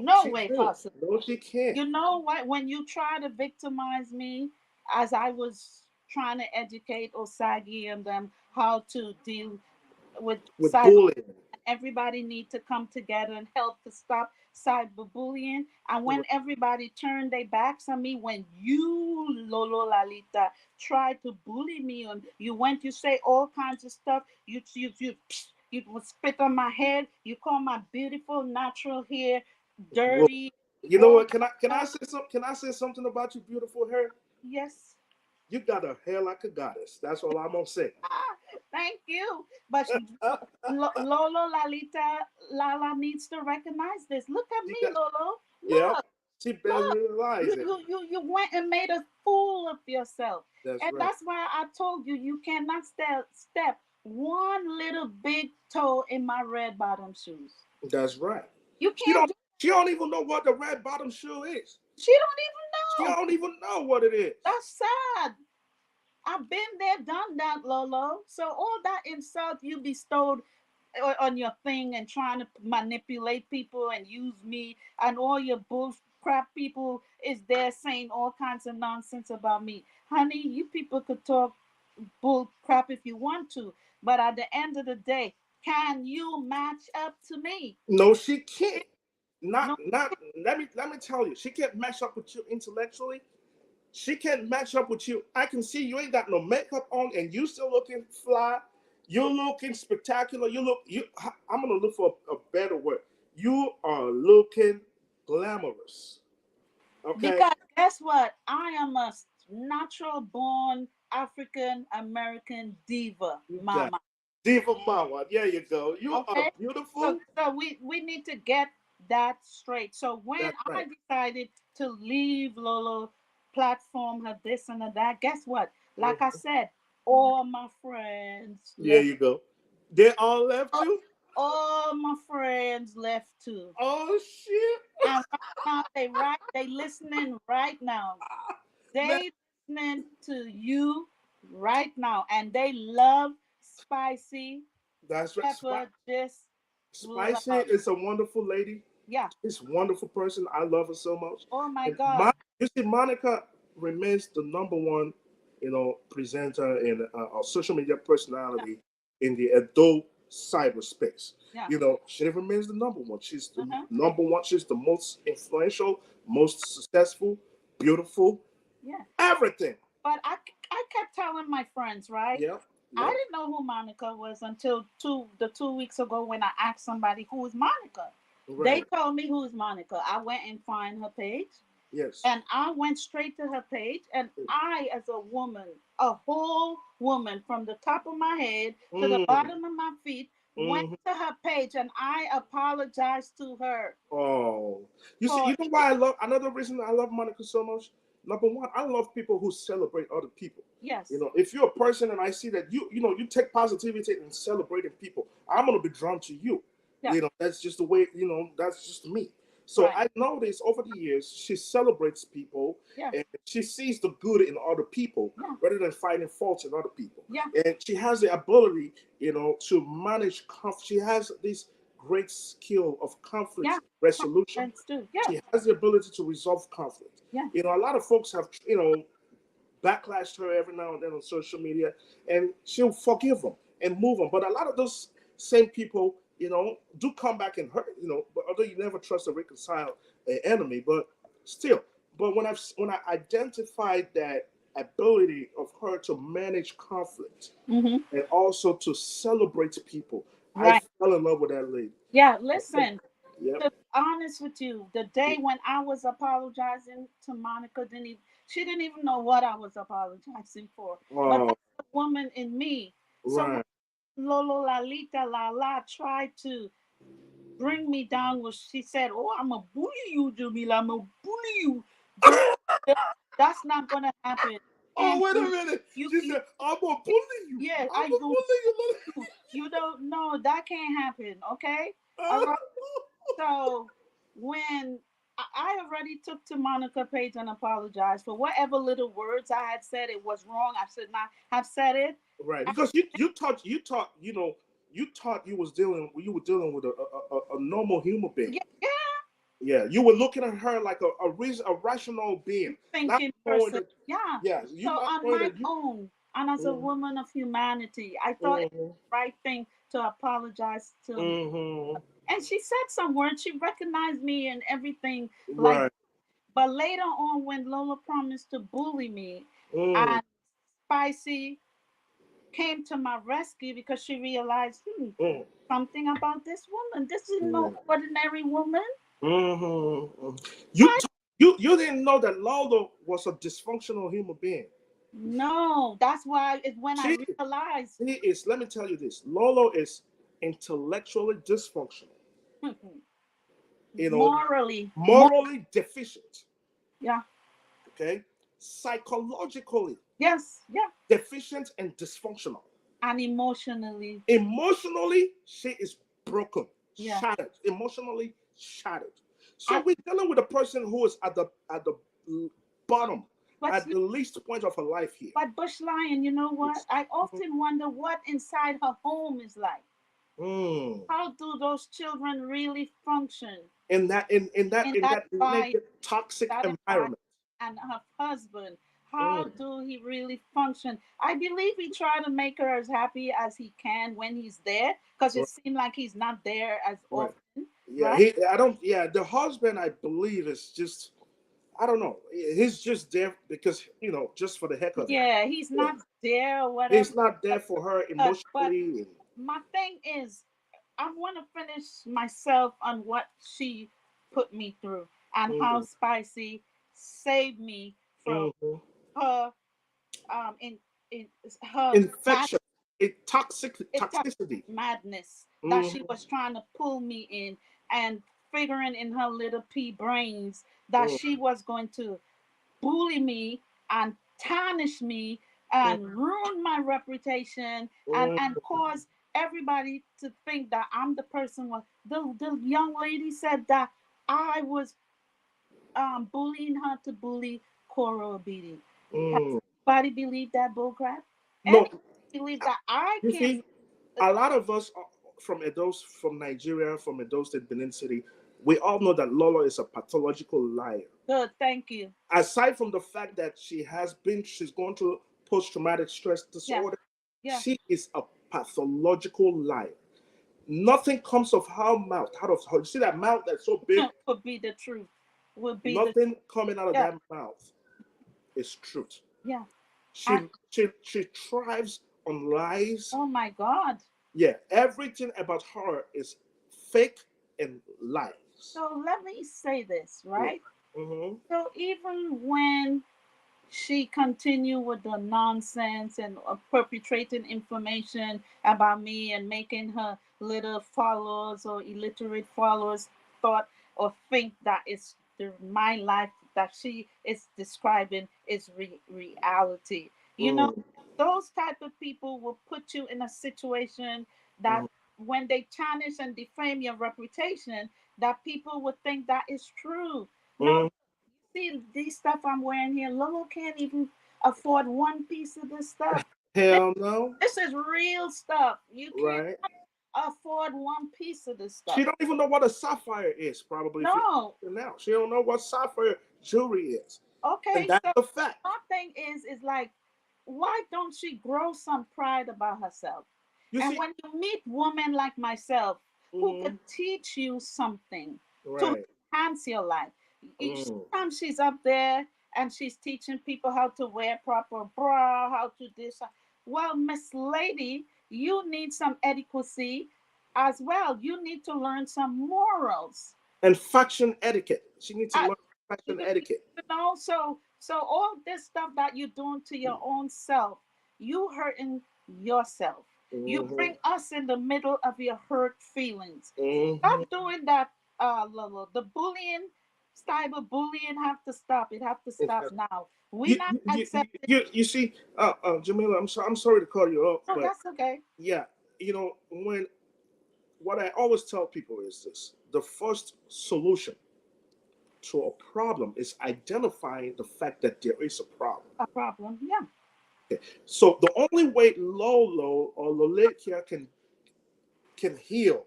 No She way can't. possible. No, she can't. You know what? When you try to victimize me, as I was trying to educate Osagi and them how to deal with With cyber, bullying. everybody need to come together and help to stop cyberbullying. And when Right. everybody turned their backs on me, when you, Lolo Lalita, tried to bully me, and you say all kinds of stuff, you would spit on my head, you call my beautiful natural hair Well, dirty, you know all what? Can I that. say something? Can I say something about your beautiful hair? Yes. You got a hair like a goddess. That's all I'm gonna say. Thank you. But Lolo Lalita Lala needs to recognize this. Look at She me, got, Lolo. yeah, Look, she better look. realize it. You went and made a fool of yourself. That's And right. that's why I told you you cannot step one little big toe in my red bottom shoes. That's right. You She can't don't. do. She don't even know what the red bottom shoe is. She don't even She know. don't even know what it is. That's sad. I've been there, done that, Lolo. So all that insult you bestowed on your thing and trying to manipulate people and use me and all your bull crap people is there saying all kinds of nonsense about me. Honey, you people could talk bull crap if you want to, but at the end of the day, can you match up to me? No, she can't. Not, No, not. Let me tell you, she can't match up with you intellectually. She can't match up with you. I can see you ain't got no makeup on, and you still looking fly. You're looking spectacular. You look. You. I'm gonna look for a better word. You are looking glamorous. Okay. because guess what? I am a natural born African American diva, You got mama. diva mama. There you go. You are Okay, so beautiful. we need to get that straight. So when That's I right. decided to leave Lolo platform, her this and her that, guess what? Like I Mhm. said, all my friends There left. you go. They all left all you. all my friends left too. Oh shit, And right now they listening right now. man. They listening to you right now, and they love spicy That's right. pepper. Just Spicy love. is a wonderful lady. Yeah. She's a wonderful person. I love her so much. Oh my And God. You see, Monica remains the number one, presenter and a social media Yeah. personality in the adult cyberspace. Yeah. She remains the number one. She's the Uh-huh. number one. She's the most influential, most successful, beautiful, Yeah. everything. But I kept telling my friends, right? Yep. I Yep. didn't know who Monica was until 2 weeks ago when I asked somebody who is Monica. They Right. told me who is Monica. I went and find her page, Yes. and I went straight to her page, and I, as a woman, a whole woman, from the top of my head to the Mm, bottom of my feet, went mhm. to her page, and I apologized to her Oh, you see, for you know why I love another reason I love Monica so much. Number one, I love people who celebrate other people. yes, If you're a person and I see that you take positivity and celebrating people, I'm gonna be drawn to you. yeah, That's just the way. That's just me. So right, I noticed over the years she celebrates people yeah, and she sees the good in other people yeah, rather than finding faults in other people. yeah, And she has the ability, to manage conflict. She has this great skill of conflict yeah. resolution. Confidence too. Yeah, She has the ability to resolve conflict. yeah, A lot of folks have, backlashed her every now and then on social media, and she'll forgive them and move on. But a lot of those same people, do come back and hurt, but although you never trust or reconcile an enemy, but still. But when I identified that ability of her to manage conflict mm-hmm. and also to celebrate people, I Right. fell in love with that lady. Yeah, listen, Yep. to be honest with you, the day when I was apologizing to Monica, she didn't even know what I was apologizing for. But Oh, that's the woman in me. So when right. Lolo Lalita Lala tried to bring me down, was she said, "Oh, I'm a bully you, Jamila. I'm a bully you." Girl, that's not gonna happen. Oh, And wait a you, minute. you, She you said, I'm gonna bully you. yeah, I'm I gonna do. bully you. You don't know that can't happen. Okay, all Uh, right. So when I already took to Monica Page and apologized for whatever little words I had said, it was wrong. I should not have said it. right, I, because you thought you were dealing with a normal human being. yeah, yeah, Yeah, you were looking at her like a rational being, not thinking knowing person. that. Yeah. Yeah, you So not on knowing my that you. own, and as a Mm, woman of humanity, I thought it mhm, was the right thing to apologize to. mhm, And she said some words. She recognized me and everything. Like, right. but later on, when Lola promised to bully me, Mm, and Spicy came to my rescue because she realized mm, something about this woman. This is no yeah. ordinary woman. Mhm. You t- you didn't know that Lalo was a dysfunctional human being. No, that's why it's when I She, realized she is, let me tell you this, Lolo is intellectually dysfunctional, you know, morally, morally deficient, yeah, okay, psychologically yes, yeah, deficient and dysfunctional. and emotionally, Emotionally, she is broken, yeah. shattered, emotionally shattered. So And we're dealing with a person who is at the bottom, but at the least point of her life here. but Bush Lion, you know what? Yes. I often wonder what inside her home is like. Mm. How do those children really function in In that that environment? negative, toxic That environment environment. and her husband. How Mm. do he really function? I believe he tried to make her as happy as he can when he's there, because it Right. seemed like he's not there as Right. often, Yeah. right? He. I don't. Yeah. The husband, I believe, is just. I don't know. He's just there because just for the heck of it. Yeah, he's Yeah. not there or whatever. He's not there But for her but emotionally. And, my thing is, I want to finish myself on what she put me through and how mm, Spicy saved me from mhm. her in her mad Infection, toxicity. madness that she Hmm. was trying to pull me in, and figuring in her little pea brains that she was going to bully me and tarnish me and ruin my reputation and cause everybody to think that I'm the person. Was the young lady said that I was bullying her to bully Cora Obedi. Has Mm. anybody believe that bullcrap? No, Anybody believe that I you can? see, a lot of us from Edos, from Nigeria, from Edo State, Benin City, we all know that Lolo is a pathological liar. Good, thank you. Aside from the fact that she's going through post-traumatic stress Yeah, disorder, yeah. she is a pathological liar. Nothing comes of her mouth, out of her. You see that mouth that's so big? Would be the truth. Would be the Nothing coming out of yeah, that mouth is truth. yeah. She And she thrives on lies. oh my God. Yeah, everything about her is fake and lies. So let me say this, Yeah. right? Mm-hmm. So even when she continued with the nonsense and perpetrating information about me and making her little followers or illiterate followers thought or think that it's my life that she is describing is reality. You know, Mm. those type of people will put you in a situation that Mm. when they tarnish and defame your reputation, that people would think that is true. No, Mm. see these stuff I'm wearing here. Lolo can't even afford one piece of this stuff. This, Hell no. this is real stuff. You can't Right. afford one piece of this She stuff. don't even know what a sapphire is. Probably if you No. now she don't know what sapphire jewelry is, and Okay, that's so a fact. my thing is like, why don't she grow some pride about herself? You And see. when you meet women like myself who could Mm. teach you something to Right. enhance your life, Mm. sometimes she's up there and she's teaching people how to wear proper bra, how to this. Well, Miss Lady, you need some adequacy as well. You need to learn some morals. And fashion etiquette. She needs to Uh, learn fashion etiquette. so all this stuff that you're doing to your own self, you hurting yourself. You Mm-hmm. bring us in the middle of your hurt feelings. Mm-hmm. Stop doing that, Lolo. The bullying style of bullying have to stop. It have to stop now. We not accepting. You see, Jamila, I'm sorry to call you up, No, but that's okay. yeah, when what I always tell people is this: the first solution to a problem is identifying the fact that there is a problem. A problem. Yeah. Okay. So the only way Lolo or Lolekia can heal,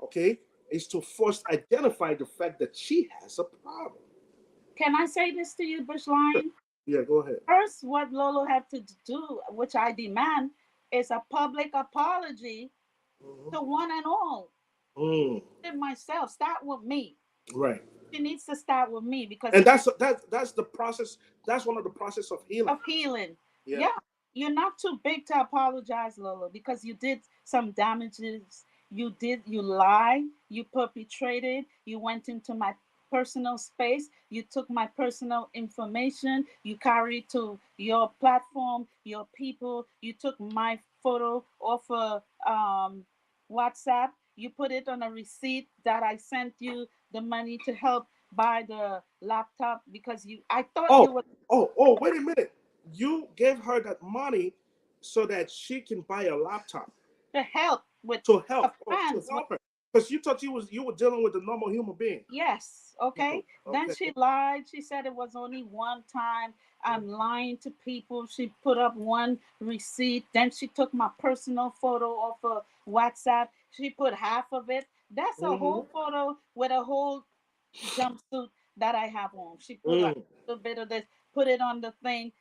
okay, is to first identify the fact that she has a problem. Can I say this to you, Bush Sure. Lion? Yeah, go ahead. First, what Lolo have to do, which I demand, is a public apology Mhm. to one and all. Mm, And myself, start with me. right. She needs to start with me because And that's the process. That's one of the process of healing. of healing. Yeah. Yeah, you're not too big to apologize, Lolo, because you did some damages. You lied, you perpetrated, you went into my personal space. You took my personal information. You carried to your platform, your people. You took my photo off of WhatsApp. You put it on a receipt that I sent you the money to help buy the laptop because I thought you Oh, were wait a minute. You gave her that money so that she can buy a laptop to help with to her help, to plans. help her. Because you thought you were dealing with a normal human being. Yes, okay. Then Okay. she lied. She said it was only one time. I'm lying to people. She put up one receipt. Then she took my personal photo off of WhatsApp. She put half of it. That's a Mm-hmm. whole photo with a whole jumpsuit that I have on. She put a Mm. little bit of this, put it on the thing.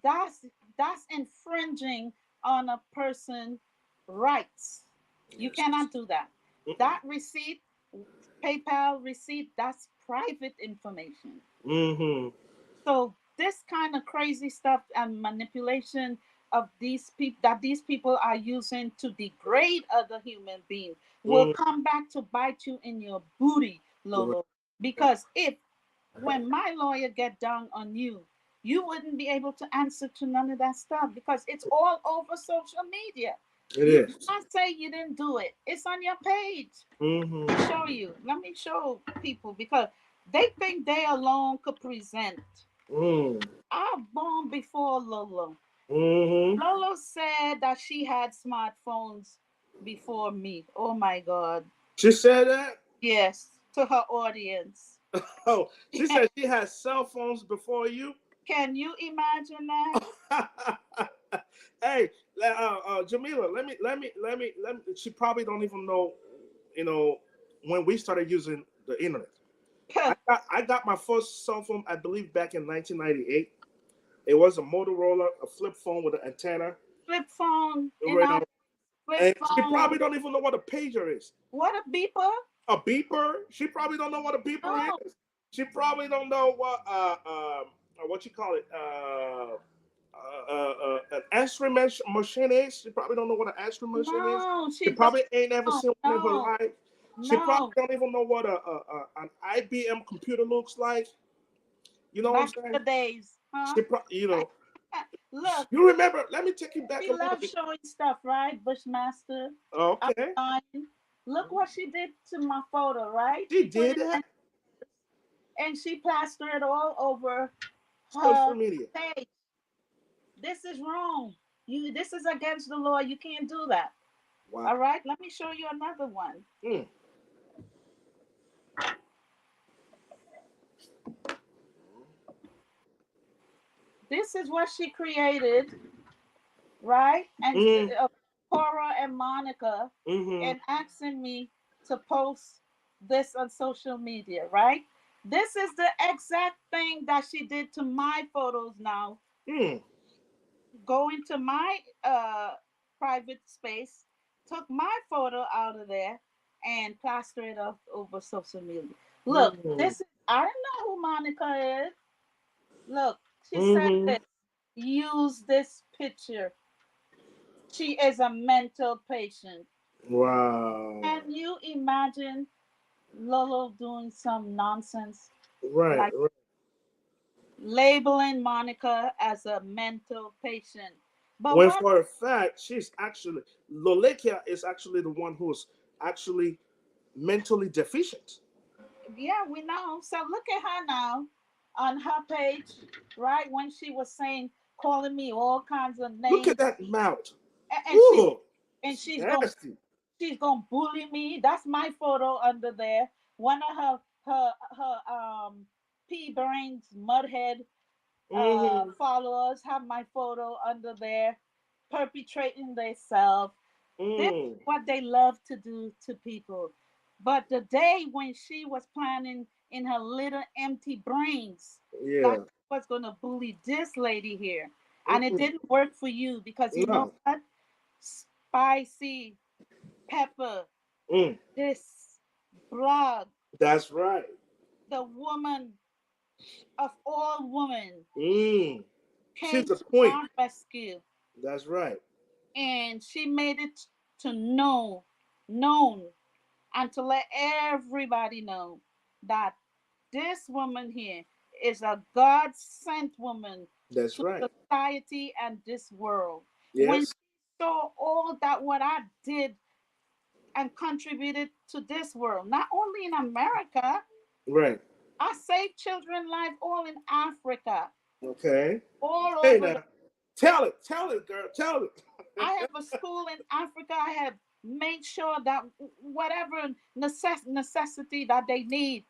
That's that's infringing on a person's rights. You Yes. cannot do that. Mm-mm. That receipt, PayPal receipt, that's private information. Mm-hmm. So this kind of crazy stuff and manipulation of these people are using to degrade other human beings will Mm. come back to bite you in your booty, Right. Lolo. Because if when my lawyer get down on you, you wouldn't be able to answer to none of that stuff because it's all over social media. It You is. cannot say you didn't do it. It's on your page. Let me Mm-hmm. show you. Let me show people because they think they alone could present. Mm. I born before Lolo. Mm-hmm. Lolo said that she had smartphones before me. Oh my God. She said that. Yes, to her audience. Oh, she said she had cell phones before you. Can you imagine that? Hey, Jamila, let me. She probably don't even know, you know, when we started using the internet. I got my first cell phone, I believe, back in 1998. It was a Motorola, a flip phone with an antenna. Flip phone, you You know, know, flip and she phone. probably don't even know what a pager is. What a beeper? A beeper? She probably don't know what a beeper No, is. She probably don't know what you call it. An answering machine is. She probably don't know what an answering machine is. no, She she don't. probably ain't ever No, seen one in her no, life. She probably no. don't even know what an IBM computer looks like. You know what I'm Back in saying? the days, huh? She probably, Look, you remember? Let me take you back she a little loves bit. showing stuff, right? Bushmaster. I'm Okay, lying. Look what she did to my photo, right? she She put did it that. and she plastered it all over her Social media. page. This is wrong. This is against the law. You can't do that. Wow. All right, let me show you another one. Mm. This is what she created, right? And Mm. Cora and Monica, Mm-hmm. and asking me to post this on social media, right? This is the exact thing that she did to my photos now. Mm. Go into my private space, took my photo out of there, and plaster it up over social media. Look, Mm. this is, I don't know who Monica is. Look, she said Mm-hmm. this. Use this picture. She is a mental patient. Wow. Can you imagine Lolo doing some nonsense Right. like Right. labeling Monica as a mental patient? But When what? for a fact, she's actually Lolekia is actually the one who's actually mentally deficient. Yeah, we know. So look at her now on her page, right? When she was saying, calling me all kinds of Look at names, that mouth. and Ooh, and it's she's nasty. gonna bully me. That's my photo under there. One of her P Brains Mudhead Mm-hmm. followers have my photo under there, perpetrating themselves. This is Mm. what they love to do to people. But the day when she was planning in her little empty brains that Yeah. she was gonna bully this lady here, and it Mm-mm. didn't work for you because you know No. what? Spicy pepper, Mm. this blog, That's right. the woman of all women Mm. came She's a to queen. our rescue, That's right. and she made it to known and to let everybody know that this woman here is a God sent woman That's to right. society and this world. When she Yes. saw all that what I did and contributed to this world, not only in America, Right. I saved children life all in Africa, Okay. all Hey over the. now, tell it, girl, tell it. I have a school in Africa. I have made sure that whatever necessity that they need,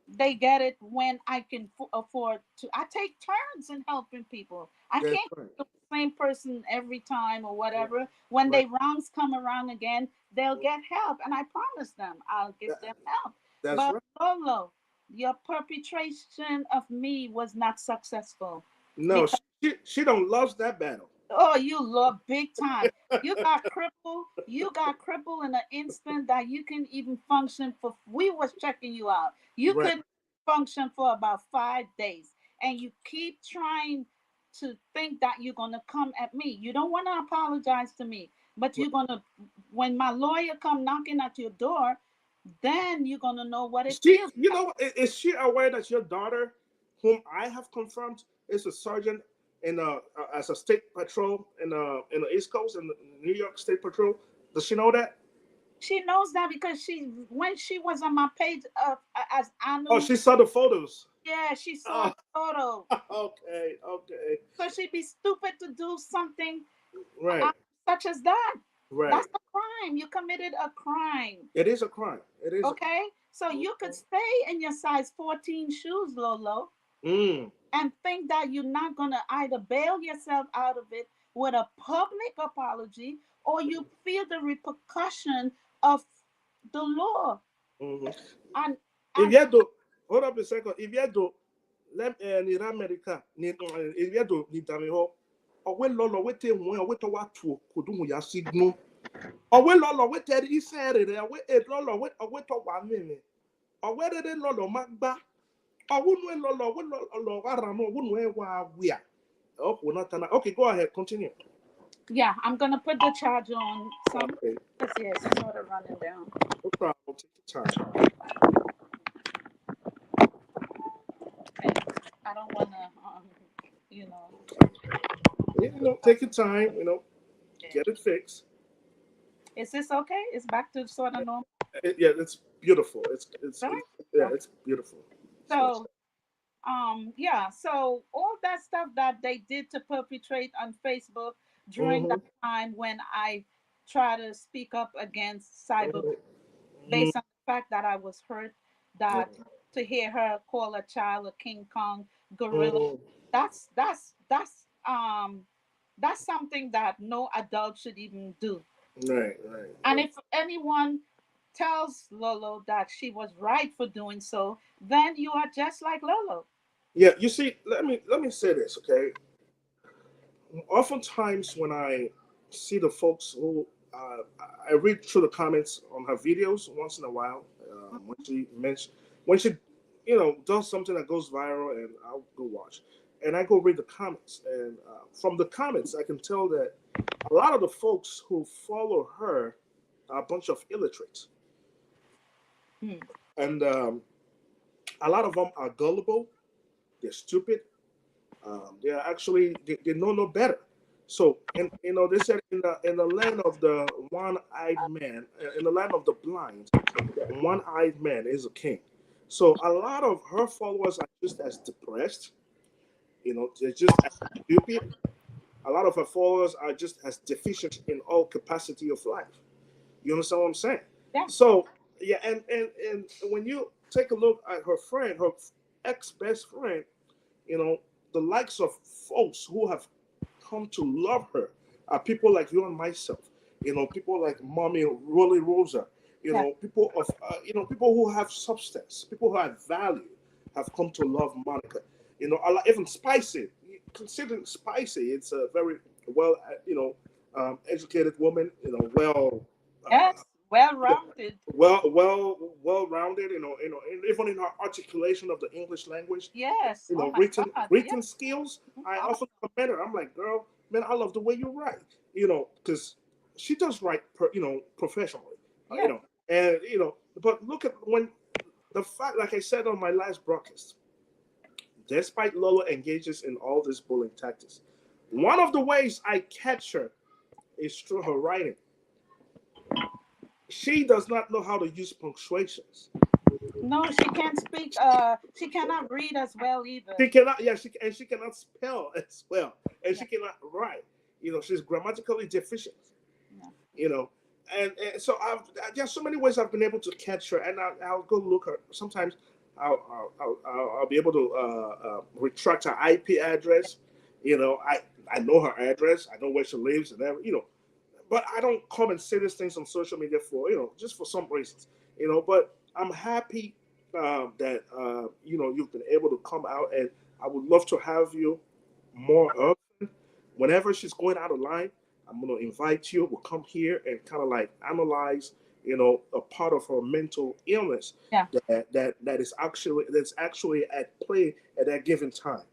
they get it when I can afford to. I take turns in helping people. I That's can't right. do the same person every time or whatever. When Right. they rounds come around again, they'll get help, and I promise them I'll give That- them help. that's But right. Lolo, your perpetration of me was not successful No, because she don't love that battle. oh, you love big time. You got crippled. You got crippled in an instant that you can even function for. We was checking you out. You Right. could function for about 5 days, and you keep trying to think that you're gonna come at me. You don't want to apologize to me, but Right. you're gonna. When my lawyer come knocking at your door, then you're gonna know what it She, feels. you know, is she aware that your daughter, whom I have confirmed, is a sergeant in as a state patrol in the East Coast in the New York State Patrol? Does she know that? She knows that because she when she was on my page as Oh, Anu. she saw the photos. Yeah, she saw Oh, the photo. okay, okay, So she'd be stupid to do something right, such as that. right. That's a crime. You committed a crime. It is a crime. It is a Okay? So crime. you could stay in your size 14 shoes, Lolo, Mm, and think that you're not going to either bail yourself out of it with a public apology or you feel the repercussion of the law. mm. And, If and you do, hold up a second. If you do, let ni America ni if you do ni dami ho. Ọwẹ́ lọ́lọ́ wẹ́ tẹ̀ wọ́n ọwẹ́ tọ́ wá tu kò dùn yà sí gbọ́n. Ọwẹ́ lọ́lọ́ wẹ́ tẹ̀ iṣẹ́ rẹ̀ rẹ̀ ọwẹ́ ẹ̀ lọ́lọ́ ọwẹ́ tọ́ wà mímì. Ọwẹ́ rẹ̀ lọ́lọ́ má gbá. Ọwọ́ nu ẹ̀ lọ́lọ́ ọwẹ́ lọ́lọ́ wà rà nù ọwọ́ nu ẹ̀ wà wíà. Oh, not tana. Okay, go ahead, continue. yeah, I'm going to put the charge on some. Okay, Because, yeah, it's sort of running down. no problem. Take your time. Okay. I don't want to, you know. Yeah, take your time. Yeah. Get it fixed. Is this okay? It's back to sort of normal, Yeah, it's beautiful. right? Yeah, Okay. it's beautiful. So, So, yeah. So all that stuff that they did to perpetrate on Facebook during that mhm, time when I try to speak up against cyber, mhm, mhm, based on the fact that I was hurt, that to hear her call a child a King Kong gorilla, mhm. that's something that no adult should even do. Right, right, And right. if anyone tells Lolo that she was right for doing so, then you are just like Lolo. Yeah, you see, let me say this, okay? Oftentimes when I see the folks who I read through the comments on her videos once in a while, when she does something that goes viral, and I'll go watch, and I go read the comments, and from the comments I can tell that a lot of the folks who follow her are a bunch of illiterates, Hmm. and a lot of them are gullible, they're stupid, they're actually they know no better. So, and they said in the land of the one-eyed man, in the land of the blind, one-eyed man is a king. So a lot of her followers are just as depressed. They're just as stupid. A lot of her followers are just as deficient in all capacity of life. You understand what I'm saying? Yeah. So yeah, and when you take a look at her friend, her ex best friend, you know, the likes of folks who have come to love her are people like you and myself. People like Mommy Rolly Rosa. Yeah. People of people who have substance, people who have value, have come to love Monica. Even Spicy. Considering Spicy, it's a very well, educated woman. Well. Uh, Yes. Well rounded. well rounded. And even in her articulation of the English language, Yes. Oh my written God. Yeah. written skills. I Oh, often commend her. I'm like, girl, man, I love the way you write. Because she does write, professionally. yeah. And but look at when. the fact, like I said on my last broadcast, despite Lola engages in all these bullying tactics, one of the ways I catch her is through her writing. She does not know how to use punctuations. No, she can't speak. She cannot read as well either. She cannot, yeah, she cannot spell as well, and Yeah, she cannot write. She's grammatically deficient. yeah. You know, and so there's so many ways I've been able to catch her, and I'll go look her. Sometimes I'll be able to retract her IP address. I know her address. I know where she lives and everything. But I don't come and say these things on social media for just for some reasons. But I'm happy that you've been able to come out, and I would love to have you more often. Whenever she's going out of line, I'm gonna invite you. We'll come here and kind of like analyze, a part of her mental illness Yeah. that's actually at play at that given time.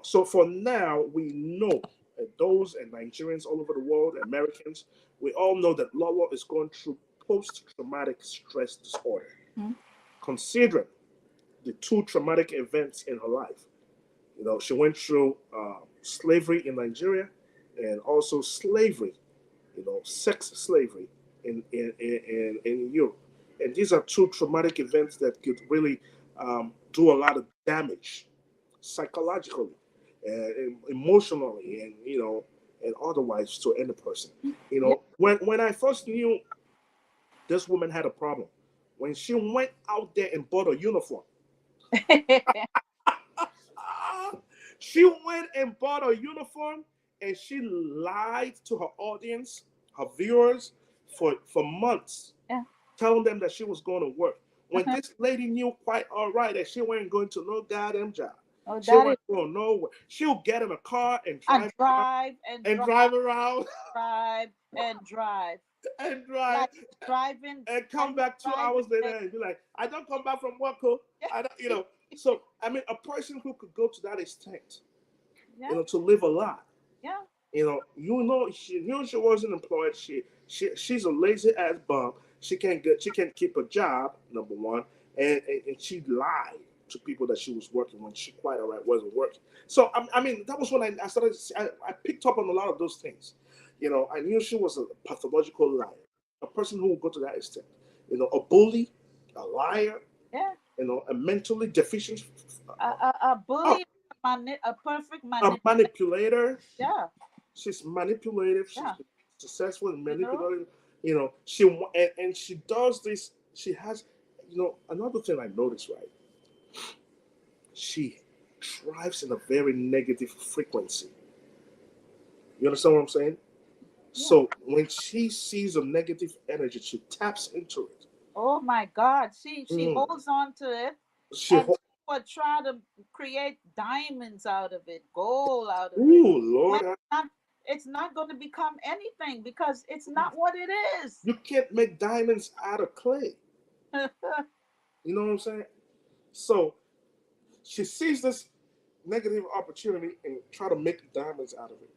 So for now, we know that those and Nigerians all over the world, Americans, we all know that Lolo is going through post-traumatic stress disorder. Mhm. Considering the two traumatic events in her life, she went through slavery in Nigeria and also slavery, sex slavery in Europe. And these are two traumatic events that could really do a lot of damage psychologically and emotionally and otherwise to any person. Yeah. When I first knew this woman had a problem, when she went out there and bought a uniform, she went and bought a uniform and she lied to her audience, her viewers, for months, Yeah. telling them that she was going to work. When Uh-huh. this lady knew quite all right that she wasn't going to no goddamn job, Oh, she that is. wasn't going nowhere. She'll get in a car and And drive around drive and and drive, drive around drive and drive. and drive Like driving, and like come back two driving. hours later and be like, I don't come back from work, oh. I don't. So I mean, a person who could go to that extent, Yeah, to live a lie. yeah. She wasn't employed. She's a lazy ass bum. She can't keep a job. Number one, and she lied to people that she was working when she quite all right wasn't working. So I mean, that was when I started. I picked up on a lot of those things. I knew she was a pathological liar, a person who would go to that extent. A bully, a liar. Yeah. A mentally deficient. A Oh, bully, a perfect a manipulator. manipulator. Yeah, She's manipulative. She's yeah. been successful in You know. manipulating. And she does this. She has, another thing I noticed, right? She thrives in a very negative frequency. You understand what I'm saying? Yeah. So when she sees a negative energy, she taps into it. Oh my God. She Mm. holds on to it, She, and she would try to create diamonds out of it, gold out of it. ooh, When Lord, it's not going to become anything because it's not what it is. you can't make diamonds out of clay. You know what I'm saying? So she sees this negative opportunity and try to make diamonds out of it.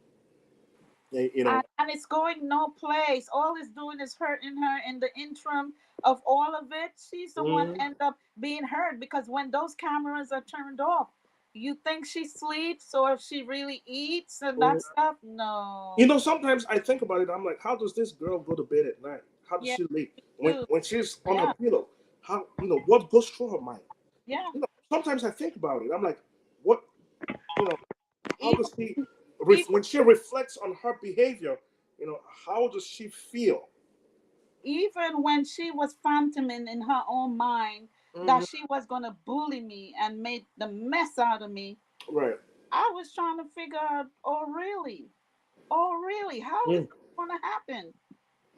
And, and it's going no place. All it's doing is hurting her in the interim of all of it. She's the one mm, end up being hurt because when those cameras are turned off, you think she sleeps or if she really eats and mm. that stuff. No. Sometimes I think about it. I'm like, how does this girl go to bed at night? How does Yeah, she sleep when you. when she's on her Yeah, pillow? How what goes through her mind? yeah. Sometimes I think about it. I'm like, what you know? How Even does she even when she reflects on her behavior? How does she feel? even when she was phantoming in her own mind that Hmm. she was gonna bully me and make the mess out of me, Right. I was trying to figure out, oh really? Oh really? How is Mm-hmm. that gonna happen?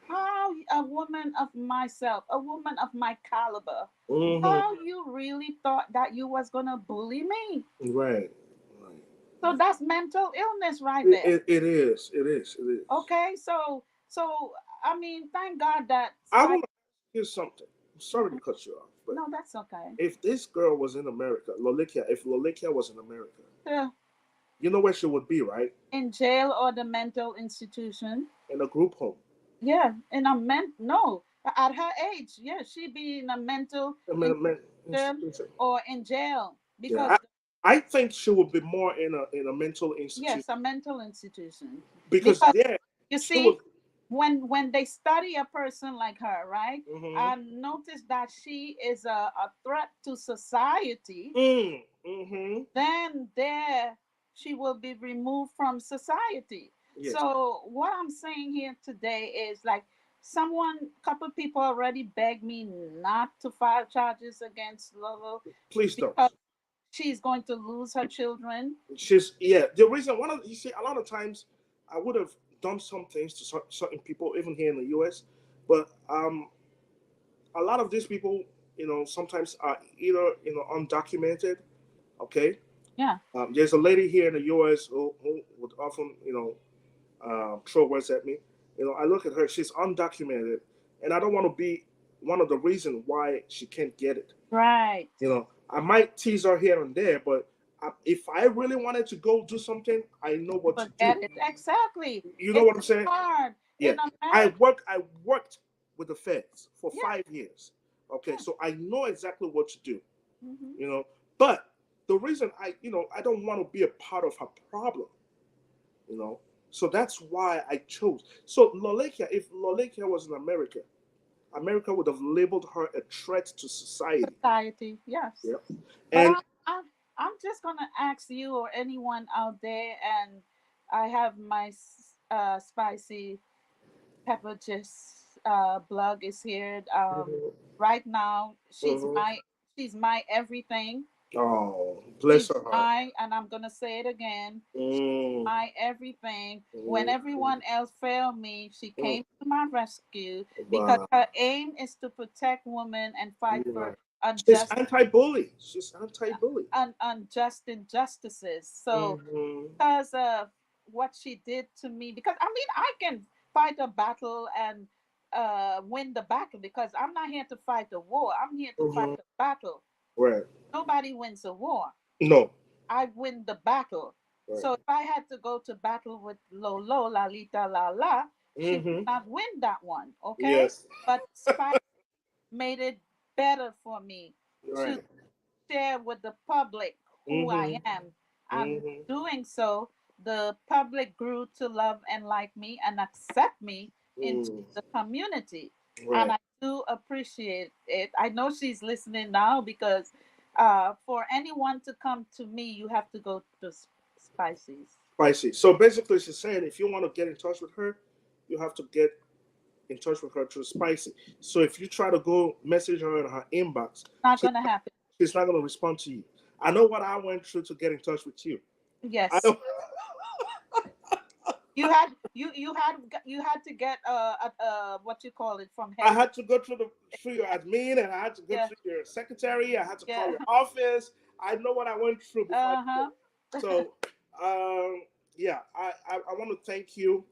How a woman of myself, a woman of my caliber, how you really thought that you was gonna bully me? Right. Right. So that's mental illness right It, there. it, it is. It is. It is. Okay, so I mean, thank God that I psych. want to ask you something. I'm sorry to Mhm. cut you off, but No, that's okay. if this girl was in America, if Lolekia was in America, Yeah, you know where she would be, right? in jail or the mental institution. In a group home. Yeah, and I meant no. At her age, yeah, she be in a mental I mean, institution institution. or in jail Yeah, because I think she would be more in a mental institution yes, a mental institution. because Because there you she was. see, when they study a person like her, right, Mm-hmm. and notice that she is a threat to society, Mm-hmm. then there she will be removed from society. Yes. So what I'm saying here today is like couple people already begged me not to file charges against Lolo Please don't. because she's going to lose her children. She's yeah. The reason one of you see a lot of times I would have done some things to certain people even here in the U.S. But a lot of these people, sometimes are either undocumented. Okay. Yeah. There's a lady here in the U.S. who would often throw words at me. I look at her; she's undocumented, and I don't want to be one of the reasons why she can't get it. Right. I might tease her here and there, but if I really wanted to go do something, I know what to do. Forget it. Exactly. You know It's what I'm saying? hard Yeah. in America. I worked with the feds for Yeah. 5 years. Okay, Yeah. so I know exactly what to do. Hmm. You know, but the reason I don't want to be a part of her problem. You know, so that's why I chose. So Lolekia, if Lolekia was in America, America would have labeled her a threat to society. Society. Yes. Yeah, But and I'm just gonna ask you or anyone out there, and I have my spicy pepper just blog is here. Mhm, Right now, mhm. she's my everything. Oh, bless She's her heart. my, and I'm gonna say it again. Mm, My everything. When mm, everyone else failed me, she mm. came to my rescue because Wow. her aim is to protect women and fight for Right. She's unjust anti-bully. She's anti-bully. unjust injustices. So Mm-hmm. because of what she did to me, because I mean I can fight a battle and win the battle because I'm not here to fight a war. I'm here to fight Mm-hmm. a battle. Right. Nobody wins a war. No. I win the battle. Right. So if I had to go to battle with Lolo, Lalita, La, she would Mm-hmm. not win that one. Okay. Yes. But Spike made it better for me to Right. share with the public who I Mm-hmm. am. And Mm-hmm. doing so, the public grew to love and like me and accept me into Mm. the community. And Right. I do appreciate it. I know she's listening now because for anyone to come to me, you have to go to Spices. I see. So basically, she's saying if you want to get in touch with her, you have to get in touch with her through Spicy. So if you try to go message her in her inbox, Not she, going to happen. she's not going to respond to you. I know what I went through to get in touch with you. I Yes. know. You had to get what you call it from I head. had to go through your admin, and I had to go Yeah. through your secretary. I had to call Yeah. your office. I know what I went through before I did Uh-huh. it. So, yeah, I want to thank you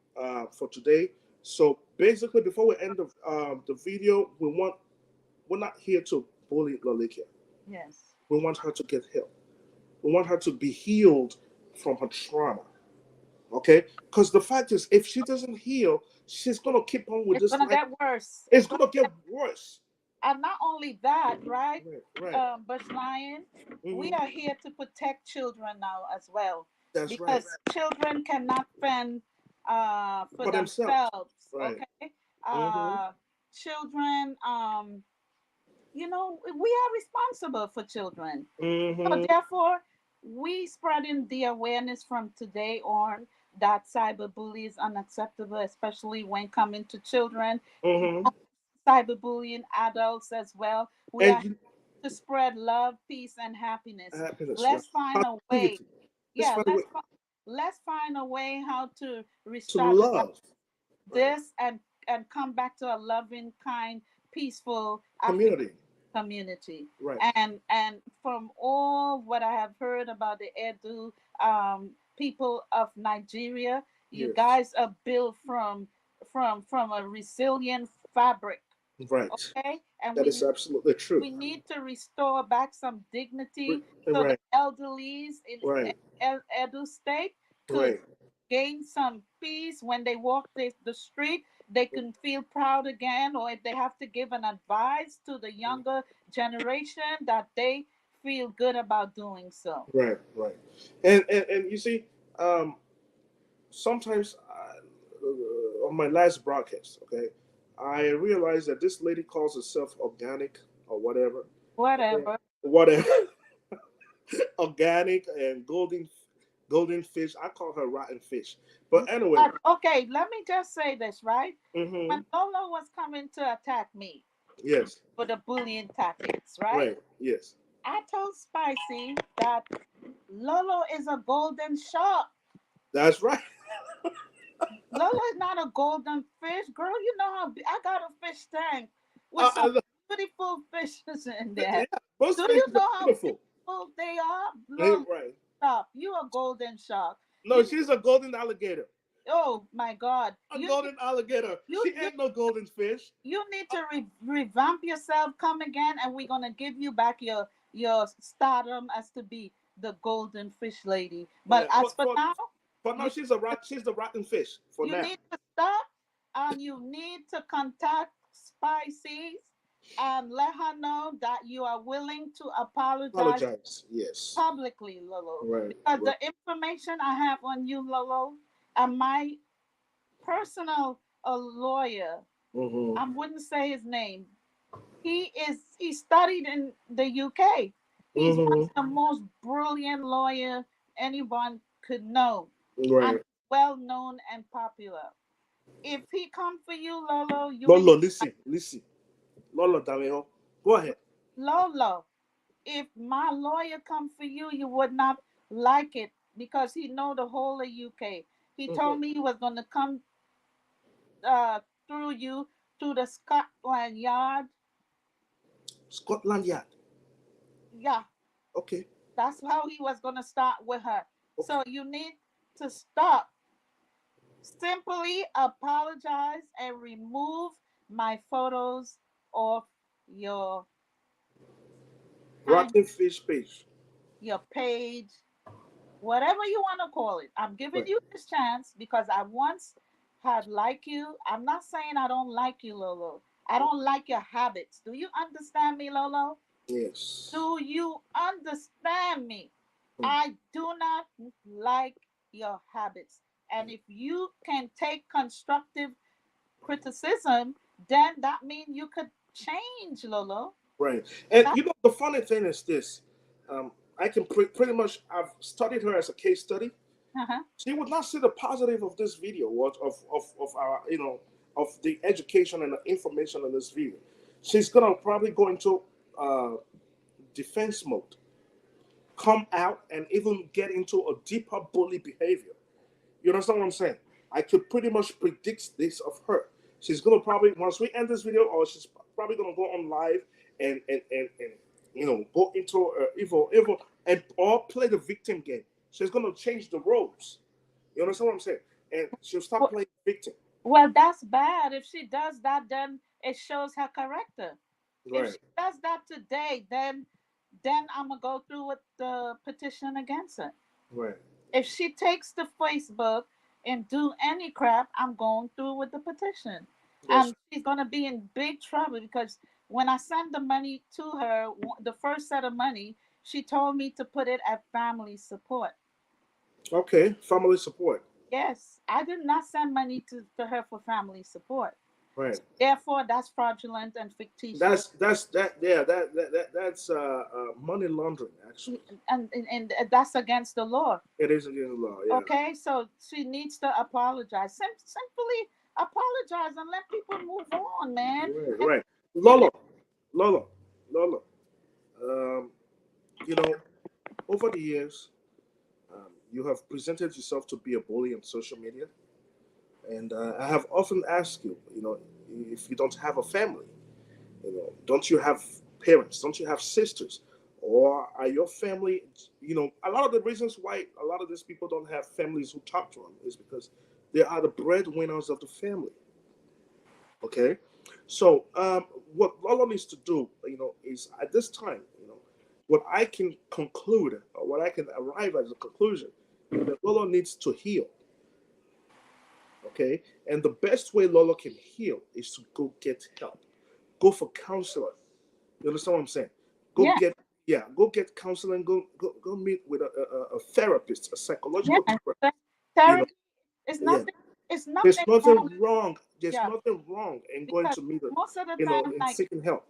for today. So basically, before we end the video, we're not here to bully Lolikia. Yes. We want her to get help. We want her to be healed from her trauma. Okay, because the fact is, if she doesn't heal, she's gonna keep on with It's this gonna life. get worse. It's gonna get worse. And not only that, right, Right, right. Bush Lion, we Hmm. are here to protect children now as well, That's right. because children cannot fend for For themselves. themselves. Right. Okay, Hmm. children, we are responsible for children. So Hmm. therefore, we spreading the awareness from today on that cyberbullying is unacceptable, especially when coming to children, Hmm. cyberbullying adults as well. We are And you, to spread love, peace, and happiness. happiness, right? Let's find a way. Positivity. Let's Yeah, find a way let's find a way how to to re-strategize love. Right. this and come back to a loving, kind, peaceful African Community. community. Right. And from all what I have heard about the Edu people of Nigeria, you Yes. guys are built from a resilient fabric. Right. Okay, and That is absolutely true. we need to restore back some dignity so the Right. elderlies in Right. Edu State could Right. gain some peace when they walk the street. They can feel proud again, or if they have to give an advice to the younger generation, that they feel good about doing so. Right, right. And you see, um, sometimes on my last broadcast, okay, I realized that this lady calls herself organic or whatever, okay, Whatever. whatever, organic and golden fish. I call her rotten fish. But anyway, But okay, let me just say this, right? When mm-hmm, Lola was coming to attack me yes, for the bullying tactics, right? right, yes, I told Spicy that Lolo is a golden shark. that's right. Lolo is not a golden fish, girl. You know how I got a fish tank with Uh, some uh, beautiful fishes in yeah, there. most Do you fishes are know how beautiful. beautiful they are? Eh, Lolo, right. stop. You a golden shark. No, You. she's a golden alligator. Oh my God. A golden alligator. You She ain't no golden fish. you need to revamp yourself. Come again, and we're gonna give you back your stardom as to be the golden fish lady. But Yeah, as but for now, for now you she's the rotten fish for you now. need to stop, and you need to contact Spices and let her know that you are willing to apologize Apologize. Yes. publicly, Lolo. Right. Because Right. the information I have on you, Lolo, and my personal lawyer, Mm-hmm. I wouldn't say his name. He studied in the UK. He's one Mm-hmm. of the most brilliant lawyer anyone could know, and Right. well known and popular. If he come for you, Lolo, you ain't Lolo, listen, listen. Lolo Dameho. Go ahead. Lolo. If my lawyer come for you, you would not like it because he know the whole of UK. He Mm-hmm. told me he was gonna come uh, through you to the Scotland Yard. Scotland Yard. Yeah, Okay. that's how he was gonna start with her. Okay. So you need to stop. Simply apologize and remove my photos off your hand, Rotten fish page. your page, whatever you want to call it. I'm giving Right. you this chance because I once had like you. I'm not saying I don't like you, Lolo. I don't like your habits. Do you understand me, Lolo? Yes. Do you understand me? Mm. I do not like your habits. And if you can take constructive criticism, then that means you could change, Lolo. Right. And That, you know the funny thing is this. I can pretty much I've studied her as a case study. uh-huh. She would not see the positive of this video, what of our of the education and the information in this video. She's gonna probably go into uh, defense mode, come out, and even get into a deeper bully behavior. You understand what I'm saying? I could pretty much predict this of her. She's gonna probably once we end this video, or she's probably gonna go on live and go into evil and or play the victim game. She's gonna change the roles. You understand what I'm saying? And she'll start Well, playing victim. well, that's bad. If she does that, then it shows her character. If Right. she does that today, then I'm gonna go through with the petition against her. Right. If she takes to Facebook and do any crap, I'm going through with the petition. That's And she's going to be in big trouble because when I send the money to her, the first set of money, she told me to put it at family support. okay. Family support. Yes, I did not send money to her for family support. Right. Therefore, that's fraudulent and fictitious. That's that. Yeah. That's money laundering. Actually, And that's against the law. it is against the law. Yeah. Okay, so she needs to apologize. Simply apologize and let people move on, man. Right. And Right. you can Lolo. Lolo. Lolo. Um, you know, over the years, you have presented yourself to be a bully on social media, and I have often asked you, if you don't have a family, don't you have parents? Don't you have sisters? Or are your family, a lot of the reasons why a lot of these people don't have families who talk to them is because they are the breadwinners of the family. Okay. So, what Lolo needs to do, is at this time, what I can conclude or what I can arrive as a conclusion, that Lolo needs to heal. Okay, and the best way Lolo can heal is to go get help. Go for counselor. You understand what I'm saying? Go Yeah, get go get counseling. Go meet with a therapist, a psychological yeah. therapist. You know, Therapy is yeah. nothing. It's There's nothing wrong. nothing wrong. There's Yeah, nothing wrong in going because to meet a, most of the you know, time, in like seeking help.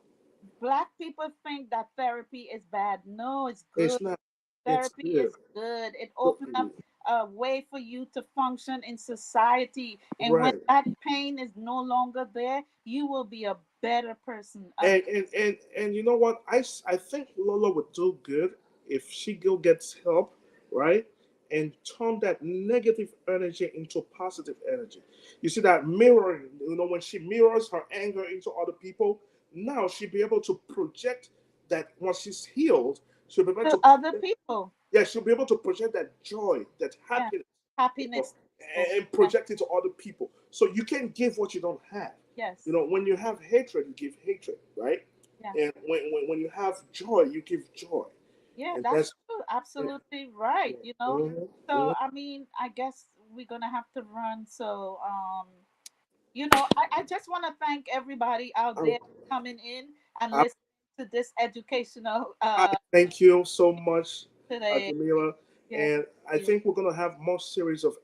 black people think that therapy is bad. No, it's good. It's not. It's Therapy good. is good. It Go- opens up a way for you to function in society. And when Right. that pain is no longer there, you will be a better person. And you know what? I think Lola would do good if she go gets help, right? And turn that negative energy into positive energy. You see that mirroring, when she mirrors her anger into other people, now she'll be able to project that once she's healed, she'll be able To to other people. yeah, she'll be able to project that joy, that Yeah. happiness, Happiness. and Yeah. project it to other people. So you can't give what you don't have. Yes. When you have hatred, you give hatred, right? Yeah. And when you have joy, you give joy. Yeah, And that's that's true. yeah. Absolutely right. Mhm, So mhm. I mean, I guess we're gonna have to run. So I just want to thank everybody out I, there coming in and I, listening to this educational I thank you so much, today. Jamila. Yeah, And I you. think we're gonna have more series of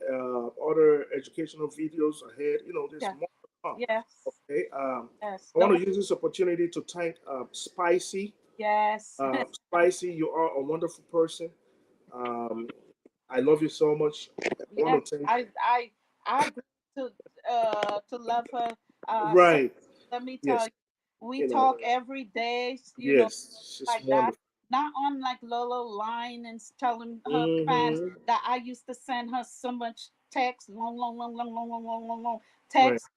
other educational videos ahead. There's Yeah. more to come. Yes. Okay. Yes. I want Don't. to use this opportunity to thank Spicy. Yes. Spicy, you are a wonderful person. Um, I love you so much. I Yes. want to thank. I agree to love her. So Right. let me tell Yes. you, we You know. talk every day. Yes. She's Like that. wonderful. Not on like Lolo line and telling her fans Hmm. that I used to send her so much text, long, long, long, long, long, long, long, long, long Right. text.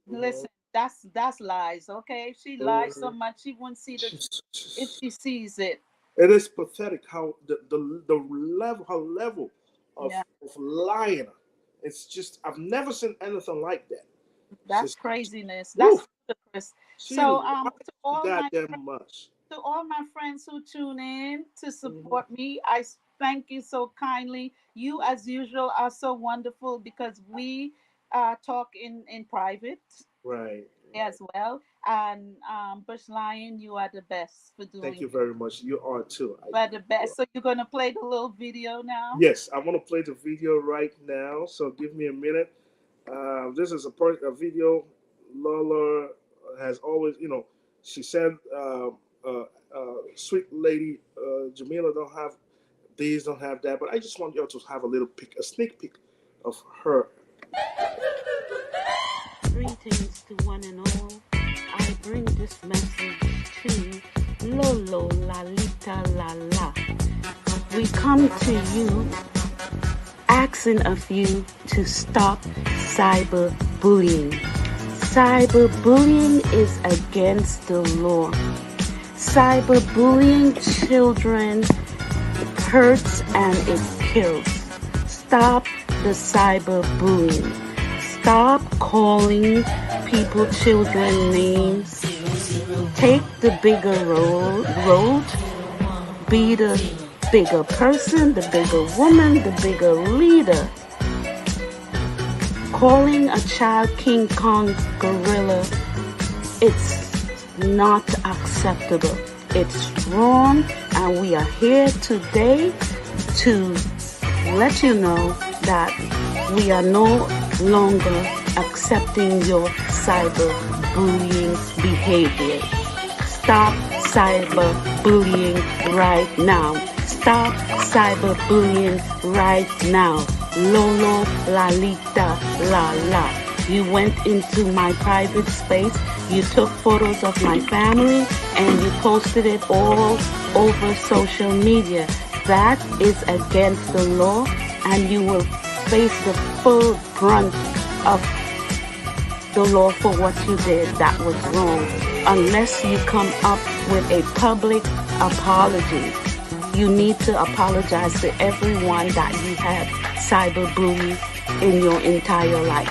Hmm. Listen, that's lies. Okay, she lies so Hmm. much she wouldn't see the truth She's, if she's, she sees it. it is pathetic how the level her level Yeah, of lying. It's just I've never seen anything like that. It's that's just craziness. woo. That's ludicrous. She So lies too goddamn much. to all my friends who tune in to Hmm. support me, thank you so kindly. You, as usual, are so wonderful because we talk in private Right. as Right. well. And Bush Lion, you are the best for Thank doing. you very much. You are too. You are the best. So you're gonna play the little video now. Yes, I want to play the video right now. So give me a minute. This is a video Lola has always, she said, sweet lady Jamila don't have these, don't have that, but I just want y'all to have a sneak peek of her. Greetings to one and all. I bring this message to Lolo Lalita Lala. We come to you asking of you to stop cyberbullying. Cyberbullying is against the law. Cyberbullying children hurts and it kills. Stop the cyberbullying. Stop calling people children names. Take the bigger road. Be the bigger person, the bigger woman, the bigger leader. Calling a child King Kong gorilla, it's not acceptable. It's wrong, and we are here today to let you know that we are no longer accepting your cyberbullying behavior. Stop cyberbullying right now. Stop cyberbullying right now. Lolo Lalita Lala. You went into my private space. You took photos of my family and you posted it all over social media. That is against the law, and you will face the full brunt of the law for what you did. That was wrong. Unless you come up with a public apology, you need to apologize to everyone that you have cyberbullied in your entire life.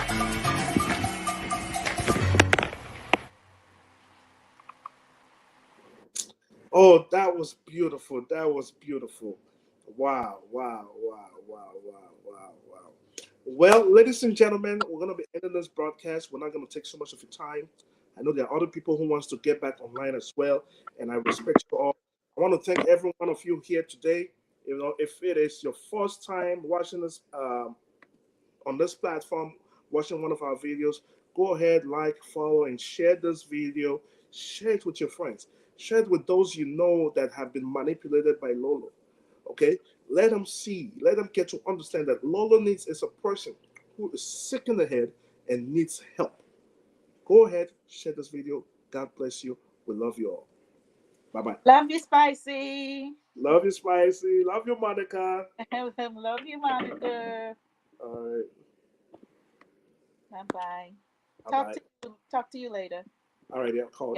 Oh, that was beautiful. That was beautiful. Wow, wow, wow, wow, wow, wow, wow. Well, ladies and gentlemen, we're going to be ending this broadcast. We're not going to take so much of your time. I know there are other people who wants to get back online as well, and I respect you all. I want to thank every one of you here today. You know, if it is your first time watching this on this platform, watching one of our videos, go ahead, like, follow, and share this video. Share it with your friends. Share it with those you know that have been manipulated by Lolo. Okay? Let them see, let them get to understand that Lolo needs is a person who is sick in the head and needs help. Go ahead, share this video. God bless you. We love you all. Bye bye. Love you, Spicy. Love you, Spicy. Love you, Monica. Love you, Monica. All right. Bye bye. Bye bye. Talk to you later. All right. Yeah, call.